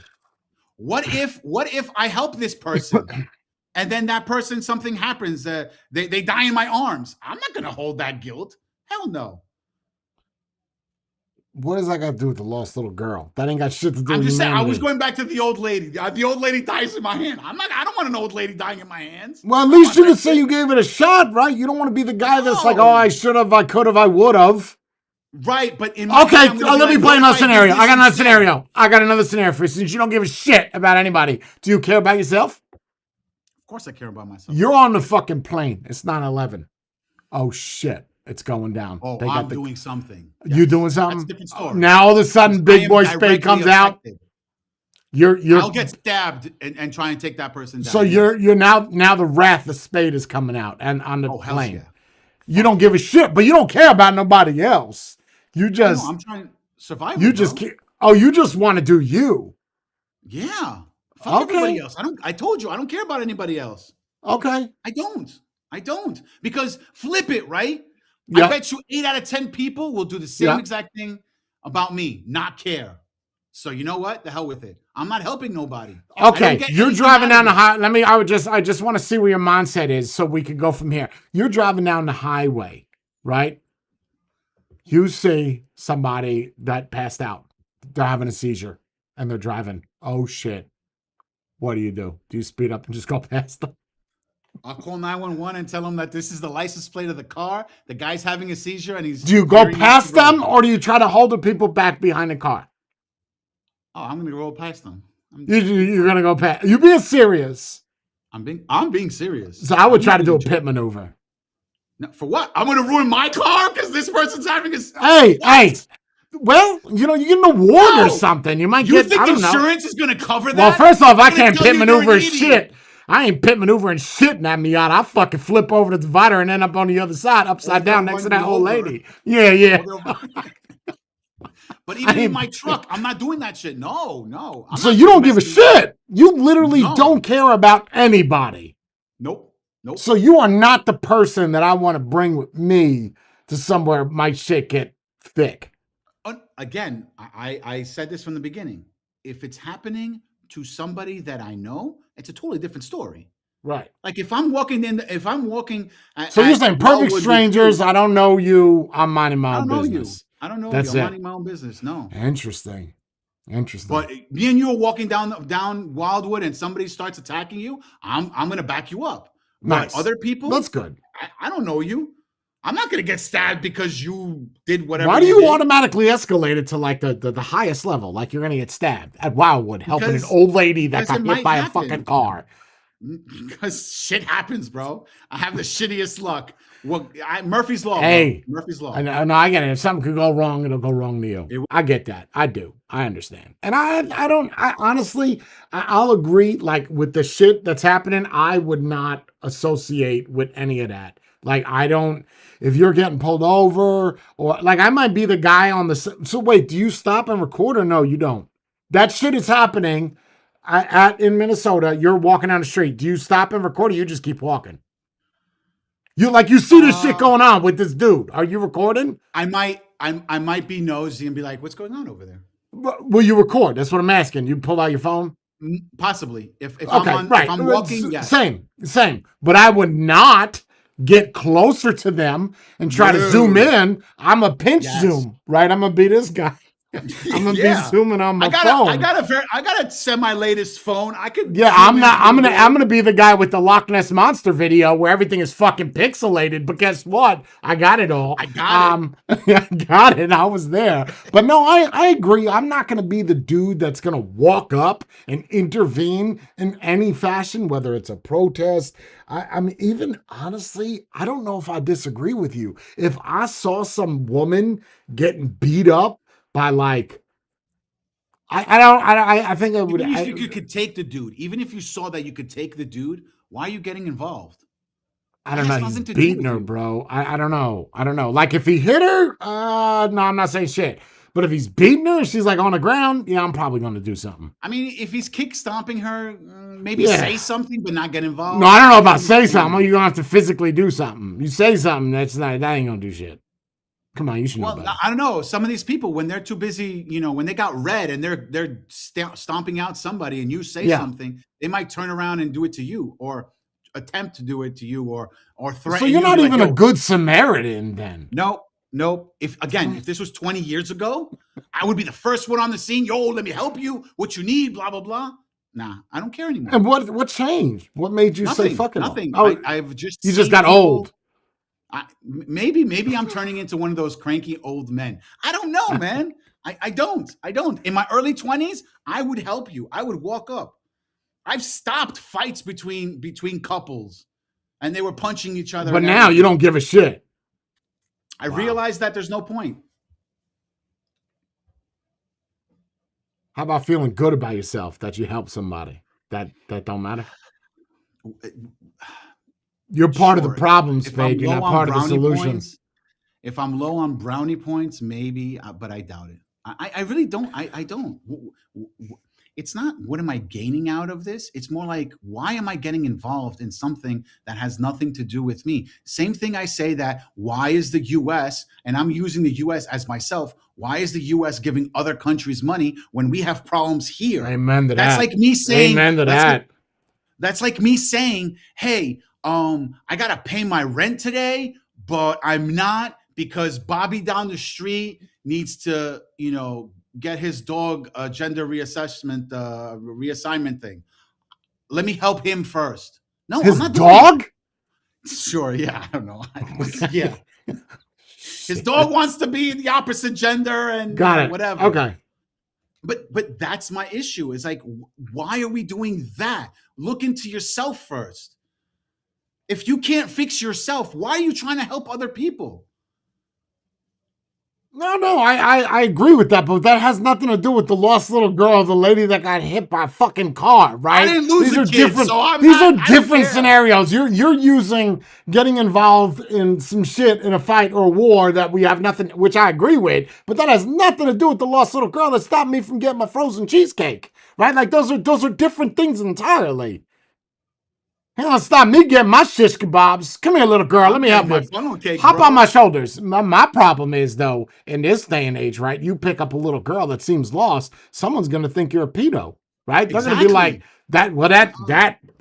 What if I help this person and then that person, something happens, they die in my arms? I'm not going to hold that guilt. Hell no. What does that got to do with the lost little girl? That ain't got shit to do I'm with just saying, I humanity. was going back to the old lady. The old lady dies in my hand. I don't want an old lady dying in my hands. Well, at least you can say you gave it a shot, right? You don't want to be the guy that's like, No. oh, I should have, I could have, I would have. Right, but in my Okay, head, I'm gonna be let me like, play what another if I did scenario. this I got another instead? scenario. I got another scenario for you. Since you don't give a shit about anybody, do you care about yourself? Of course I care about myself. You're on the fucking plane. It's 9/11. Oh, shit. It's going down. Oh, They got I'm the- doing something. You Yes. doing something? That's a different story. Now all of a sudden, I Big am Boy Spade directly comes out. affected. You're I'll get stabbed and try and take that person down. so you're now the wrath of Spade is coming out and on the Oh, hell plane. yeah. You don't give a shit, but you don't care about nobody else. You just No, I'm trying to survive. you just you just want to do you. Yeah. Fuck Okay. everybody else. I told you I don't care about anybody else. Okay. I don't. Because flip it, right? Yeah. I bet you 8 out of 10 people will do the same Yeah. exact thing about me, not care. So you know what? The hell with it. I'm not helping nobody. I don't Okay, get you're anything driving out down of the it. high. I just want to see where your mindset is so we can go from here. You're driving down the highway, right? You see somebody that passed out. They're having a seizure and they're driving. Oh shit. What do? Do you speed up and just go past them? I'll call 911 and tell them that this is the license plate of the car. The guy's having a seizure and he's Do you go veering off past the road. them or do you try to hold the people back behind the car? Oh, I'm gonna roll past them. You're gonna go past. You being serious. I'm being serious. So I would I'm try not to do a gonna pit maneuver. No, for what? I'm gonna ruin my car because this person's having a. Hey, What? hey. Well, you know, you get an award or No! something. You might You get, think I don't know. insurance is gonna cover that? Well, first off, I They're gonna can't tell pit you you're an maneuver idiot. shit. I ain't pit maneuvering shit in that Miata. I fucking flip over the divider and end up on the other side, upside Or they'll down next to run that you old over. lady. Yeah. Or they'll- But I even in ain't- my truck, I'm not doing that shit. No. I'm So not you don't give a messing- shit. You literally No. don't care about anybody. Nope. So you are not the person that I want to bring with me to somewhere my shit get thick. Again, I said this from the beginning. If it's happening to somebody that I know, it's a totally different story. Right. Like if I'm walking. So you're saying perfect Wildwood with strangers, you, I don't know you, I'm minding my I own don't know business. you. I don't know That's you. I'm it. minding my own business. No. Interesting. But me and you are walking down Wildwood and somebody starts attacking you, I'm gonna back you up. Nice. But other people, That's good. I don't know you. I'm not gonna get stabbed because you did whatever. Why do you did. automatically escalate it to like the highest level? Like you're gonna get stabbed at Wildwood helping an Because- old lady that because got it hit might by a happen. fucking car. Because shit happens, bro. I have the shittiest luck. Well, Murphy's law. Hey. bro. Murphy's law. I know, I get it. If something could go wrong, it'll go wrong to you. It will. I get that. I do. I understand. And I honestly, I'll agree. Like with the shit that's happening, I would not associate with any of that. Like I don't. If you're getting pulled over, or like I might be the guy on the. So wait, do you stop and record or no? You don't. That shit is happening in Minnesota. You're walking down the street. Do you stop and record or you just keep walking? You see this shit going on with this dude. Are you recording? I might be nosy and be like, "What's going on over there?" Will you record? That's what I'm asking. You pull out your phone? Possibly. If Okay, I'm right. if I'm walking, yes. Same. But I would not get closer to them and try to No. zoom in. I'm a pinch Yes. zoom, right? I'm gonna be this guy. I'm gonna Yeah. be zooming on my I phone. got a semi-latest phone. I could. Yeah, zoom in I'm through gonna be the guy with the Loch Ness Monster video where everything is fucking pixelated. But guess what? I got it all. I got I got it. I was there. But no, I agree. I'm not gonna be the dude that's gonna walk up and intervene in any fashion, whether it's a protest. I mean, even honestly, I don't know if I disagree with you. If I saw some woman getting beat up by like. I think I would. Even if you could take the dude, even if you saw that you could take the dude, why are you getting involved? I don't It has know. He's nothing to do beating with her, you. bro. I don't know. Like if he hit her, no, I'm not saying shit. But if he's beating her, she's like on the ground. Yeah, I'm probably going to do something. I mean, if he's kick stomping her, maybe Yeah. say something, but not get involved. No, I don't know about say something. You're gonna have to physically do something. You say something, that ain't gonna do shit. Come on, you should know Well, better. I don't know. Some of these people, when they're too busy, when they got red and they're stomping out somebody, and you say Yeah. something, they might turn around and do it to you, or attempt to do it to you, or threaten. So you're you, not be like, even "Yo, a good Samaritan if No. If this was 20 years ago, I would be the first one on the scene. Yo, let me help you. What you need, blah blah blah. Nah, I don't care anymore. And what changed? What made you say fucking nothing. Oh, I've just you just seen got people- old. Maybe I'm turning into one of those cranky old men. I don't know, man. I don't. In my early 20s, I would help you. I would walk up. I've stopped fights between couples, and they were punching each other. But and now you everything. don't give a shit. I Wow. realized that there's no point. How about feeling good about yourself that you helped somebody? That don't matter. You're part of the Sure. problem, If I'm Spade. You're low not on part of the brownie solution. points, if I'm low on brownie points, maybe, but I doubt it. I really don't. I don't. it's not what am I gaining out of this? It's more like, why am I getting involved in something that has nothing to do with me? Same thing I say that, why is the US, and I'm using the US as myself, why is the US giving other countries money when we have problems here? Amen to That's that. like me saying, Amen to that's that. like, that's like me saying, hey, I gotta pay my rent today, but I'm not because Bobby down the street needs to, get his dog a gender reassignment thing. Let me help him first. No, His I'm not doing that. dog? Sure, yeah, I don't know. Yeah. His dog wants to be the opposite gender and Got it. whatever. Okay. But that's my issue. Is like, why are we doing that? Look into yourself first. If you can't fix yourself, why are you trying to help other people? No, I agree with that, but that has nothing to do with the lost little girl, the lady that got hit by a fucking car, right? I didn't lose These a are kid, different. so I'm These not- are I don't different care. scenarios. You're using getting involved in some shit in a fight or war that we have nothing, which I agree with, but that has nothing to do with the lost little girl that stopped me from getting my frozen cheesecake, right? Like those are different things entirely. Ain't gonna stop me getting my shish kebabs. Come here, little girl. Let me help my you. funnel cake, Hop bro. on my shoulders. My problem is, though, in this day and age, right? You pick up a little girl that seems lost, someone's gonna think you're a pedo, right? They're gonna be like, that. Well, that.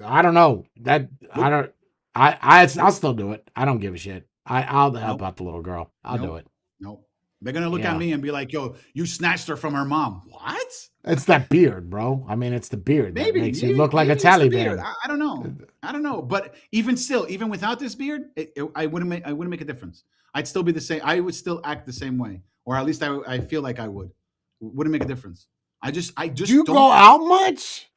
I don't know. That. I don't. I'll still do it. I don't give a shit. I'll help Nope. out the little girl. I'll do it. No. They're gonna look Yeah. at me and be like, yo, you snatched her from her mom. What? It's that beard, bro. I mean, it's the beard that makes you look like a maybe it's the beard. Taliban. I don't know. I don't know. But even still, even without this beard, I wouldn't make a difference. I'd still be the same. I would still act the same way, or at least I feel like I would. Wouldn't make a difference. I just Do you don't. go out much?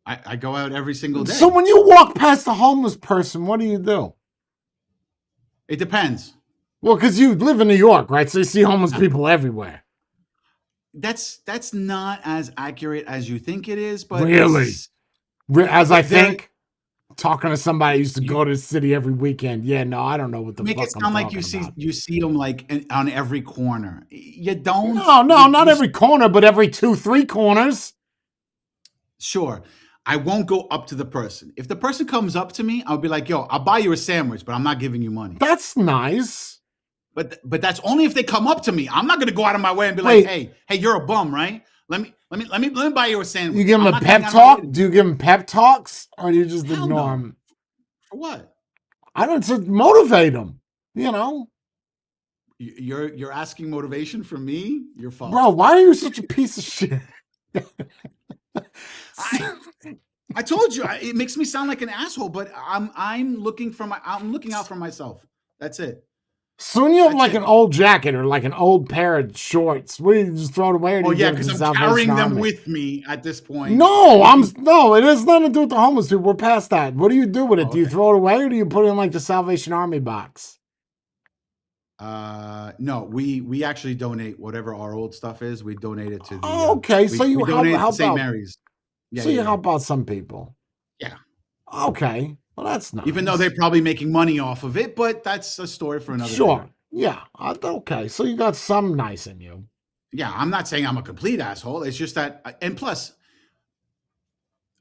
I go out every single day. So when you walk past a homeless person, what do? It depends. Well, because you live in New York, right? So you see homeless people everywhere. That's not as accurate as you think it is, but Really? As I But there- think, talking to somebody who used to go to the city every weekend. Yeah, no, I don't know what the make fuck it I'm sound like talking you about. see them like on every corner. You don't. No, not every corner, but every 2-3 corners. Sure. I won't go up to the person. If the person comes up to me, I'll be like, "Yo, I'll buy you a sandwich, but I'm not giving you money." That's nice. But that's only if they come up to me. I'm not gonna go out of my way and be Wait. like, "Hey, you're a bum, right? Let me buy you a sandwich." You give I'm them a not going pep out of my way talk? to- Do you give them pep talks, or do you just Hell ignore no. them? For what? I don't to motivate them. You know, You're asking motivation from me? You're false. bro. Why are you such a piece of shit? I told you it makes me sound like an asshole, but I'm looking out for myself. That's it. Soon you have That's like it. an old jacket or like an old pair of shorts. What do you just throw it away? Or do Oh you yeah, give it to because the I'm Salvation carrying them Army? with me at this point. No, it has nothing to do with the homeless people. We're past that. What do you do with it? Do you Okay. throw it away or do you put it in like the Salvation Army box? No, we actually donate whatever our old stuff is. We donate it to the. Oh, okay, so you we donate it help to St. out. Mary's. Yeah, So you yeah, help out some people. Yeah. Okay. Well, that's nice. Even though they're probably making money off of it, but that's a story for another sure. day. Yeah. Okay. So you got some nice in you. Yeah, I'm not saying I'm a complete asshole. It's just that, and plus,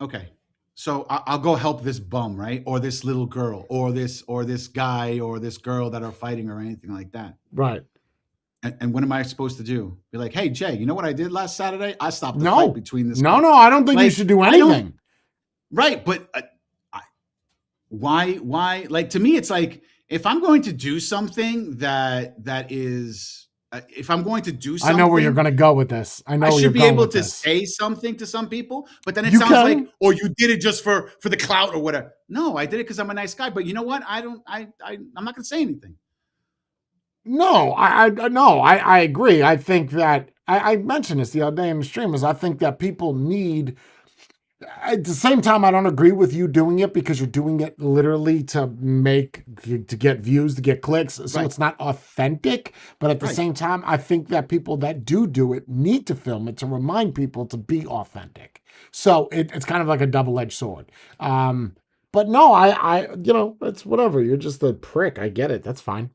okay, so I'll go help this bum, right, or this little girl, or this guy, or this girl that are fighting, or anything like that. Right. And what am I supposed to do? Be like, hey, Jay, you know what I did last Saturday? I stopped the No. fight between this. No, I don't think you Like, should do I don't- anything. Right, but why? Like, to me, it's like, if I'm going to do something that is, if I'm going to do I something, know where you're going to go with this. I know I where you're should be going able with to this. say something to some people, but then it You sounds can. like, or you did it just for the clout or whatever. No, I did it because I'm a nice guy. But you know what? I'm not going to say anything. No, I agree. I think that I mentioned this the other day in the stream. Is I think that people need. At the same time, I don't agree with you doing it because you're doing it literally to get views, to get clicks. So Right. it's not authentic. But at the Right. same time, I think that people that do it need to film it to remind people to be authentic. So it's kind of like a double-edged sword. But no, I it's whatever. You're just a prick. I get it. That's fine.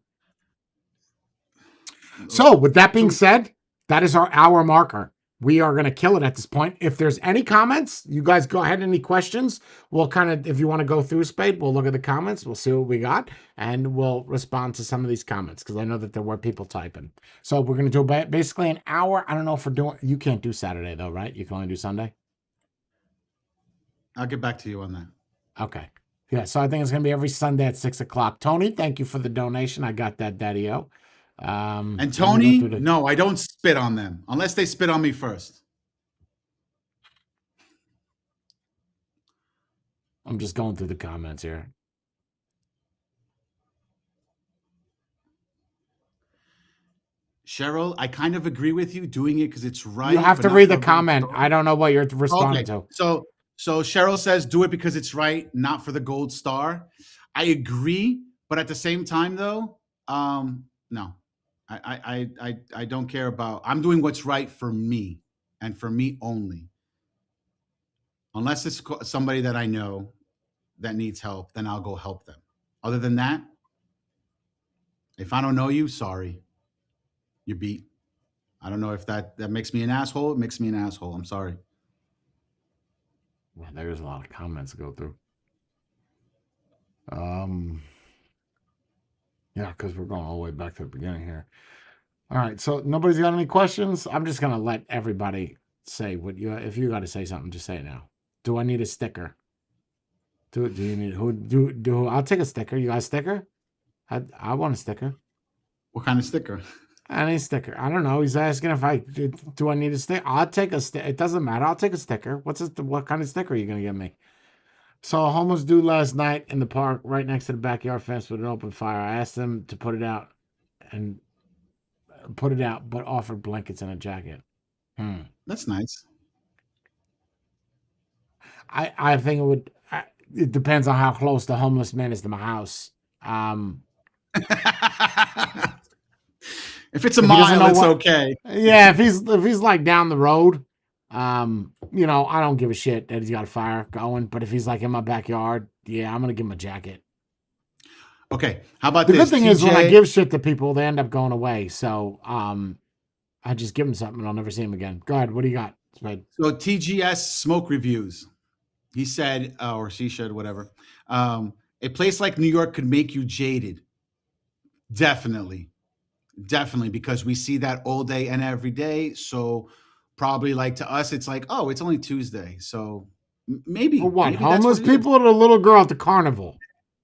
So with that being said, that is our hour marker. we are going to kill it at this point. If there's any comments, you guys go ahead. Any questions? We'll kind of, if you want to go through, Spade, we'll look at the comments. We'll see what we got, and we'll respond to some of these comments because I know that there were people typing. So we're going to do basically an hour. I don't know if we're doing. You can't do Saturday though, right? You can only do Sunday. I'll get back to you on that. Okay. Yeah. So I think it's going to be every Sunday at 6 o'clock. Tony, thank you for the donation. I got that, Daddy-O. And let me Tony, go through the- no, I don't spit on them unless they spit on me first. I'm just going through the comments here. Cheryl, I kind of agree with you doing it because it's right. You have but to not read for the a gold comment. star. I don't know what you're responding Okay, to. so Cheryl says do it because it's right, not for the gold star. I agree, but at the same time, though, no, I don't care about. I'm doing what's right for me and for me only. Unless it's somebody that I know that needs help, then I'll go help them. Other than that, if I don't know you, sorry, you're beat. I don't know if that makes me an asshole. It makes me an asshole. I'm sorry. Well, there's a lot of comments to go through. Yeah, because we're going all the way back to the beginning here. All right, so nobody's got any questions. I'm just gonna let everybody say what you. If you got to say something, just say it now. Do I need a sticker? Do you need who? I'll take a sticker. You got a sticker? I want a sticker. What kind of sticker? Any sticker. I don't know. He's asking if I do I need a sticker. I'll take a sticker. It doesn't matter. I'll take a sticker. What kind of sticker are you gonna give me? Saw a homeless dude last night in the park right next to the backyard fence with an open fire. I asked him to put it out, but offered blankets and a jacket. That's nice. I think it would. It depends on how close the homeless man is to my house. If it's a If he doesn't mile, know it's what- okay. Yeah, if he's like down the road, I don't give a shit that he's got a fire going. But if he's like in my backyard, yeah, I'm gonna give him a jacket. Okay, how about The this? good thing is when I TJ give shit to people, they end up going away. So I just give them something and I'll never see them again. Go ahead. What do you got, Spade? So TGS Smoke Reviews. He said, or she said, whatever. A place like New York could make you jaded. Definitely, because we see that all day and every day. So probably like to us, it's like, oh, it's only Tuesday. So maybe For what? maybe that's Homeless what it is. people or the little girl at the carnival?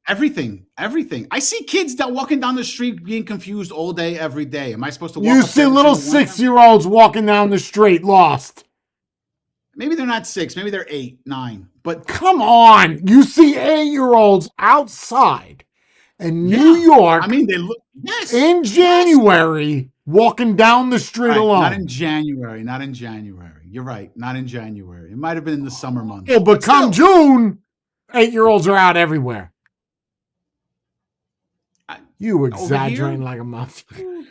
Everything. I see kids that walking down the street being confused all day, every day. Am I supposed to walk? You up to see every little single one of them? 6-year-olds walking down the street lost. Maybe they're not 6. Maybe they're 8, 9. But Come on. You see 8-year-olds outside in New Yeah. York I mean, they look. Yes. in January walking down the street Right, alone. not in January. Not in January. You're right. Not in January. It might have been in the summer months. Oh, but come still, June, 8-year-olds are out everywhere. I- You here? exaggerating like a motherfucker.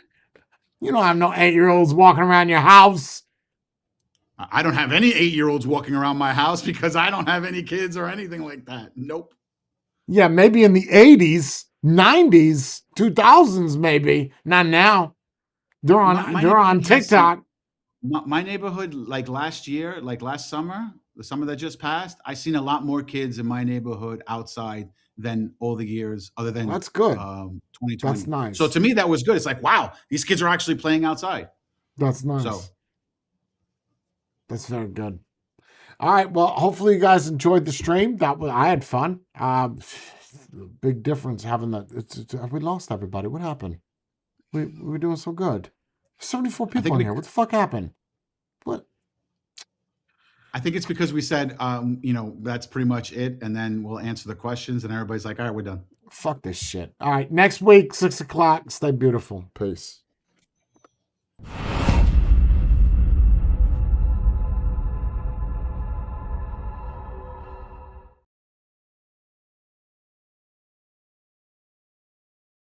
You don't have no 8-year-olds walking around your house. I don't have any 8-year-olds walking around my house because I don't have any kids or anything like that. Nope. Yeah, maybe in the 80s, 90s, 2000s, maybe. Not now. They're on My they're on neighborhood has TikTok. My neighborhood, like last year, like last summer, the summer that just passed, I seen a lot more kids in my neighborhood outside than all the years other than That's good. 2020. That's nice. So to me, that was good. It's like, wow, these kids are actually playing outside. That's nice. So That's very good. All right. Well, hopefully you guys enjoyed the stream. I had fun. Big difference having that. Have we lost everybody? What happened? We were doing so good. 74 people in here. What the fuck happened? What? I think it's because we said, that's pretty much it. And then we'll answer the questions and everybody's like, all right, we're done. Fuck this shit. All right. Next week, 6 o'clock. Stay beautiful. Peace.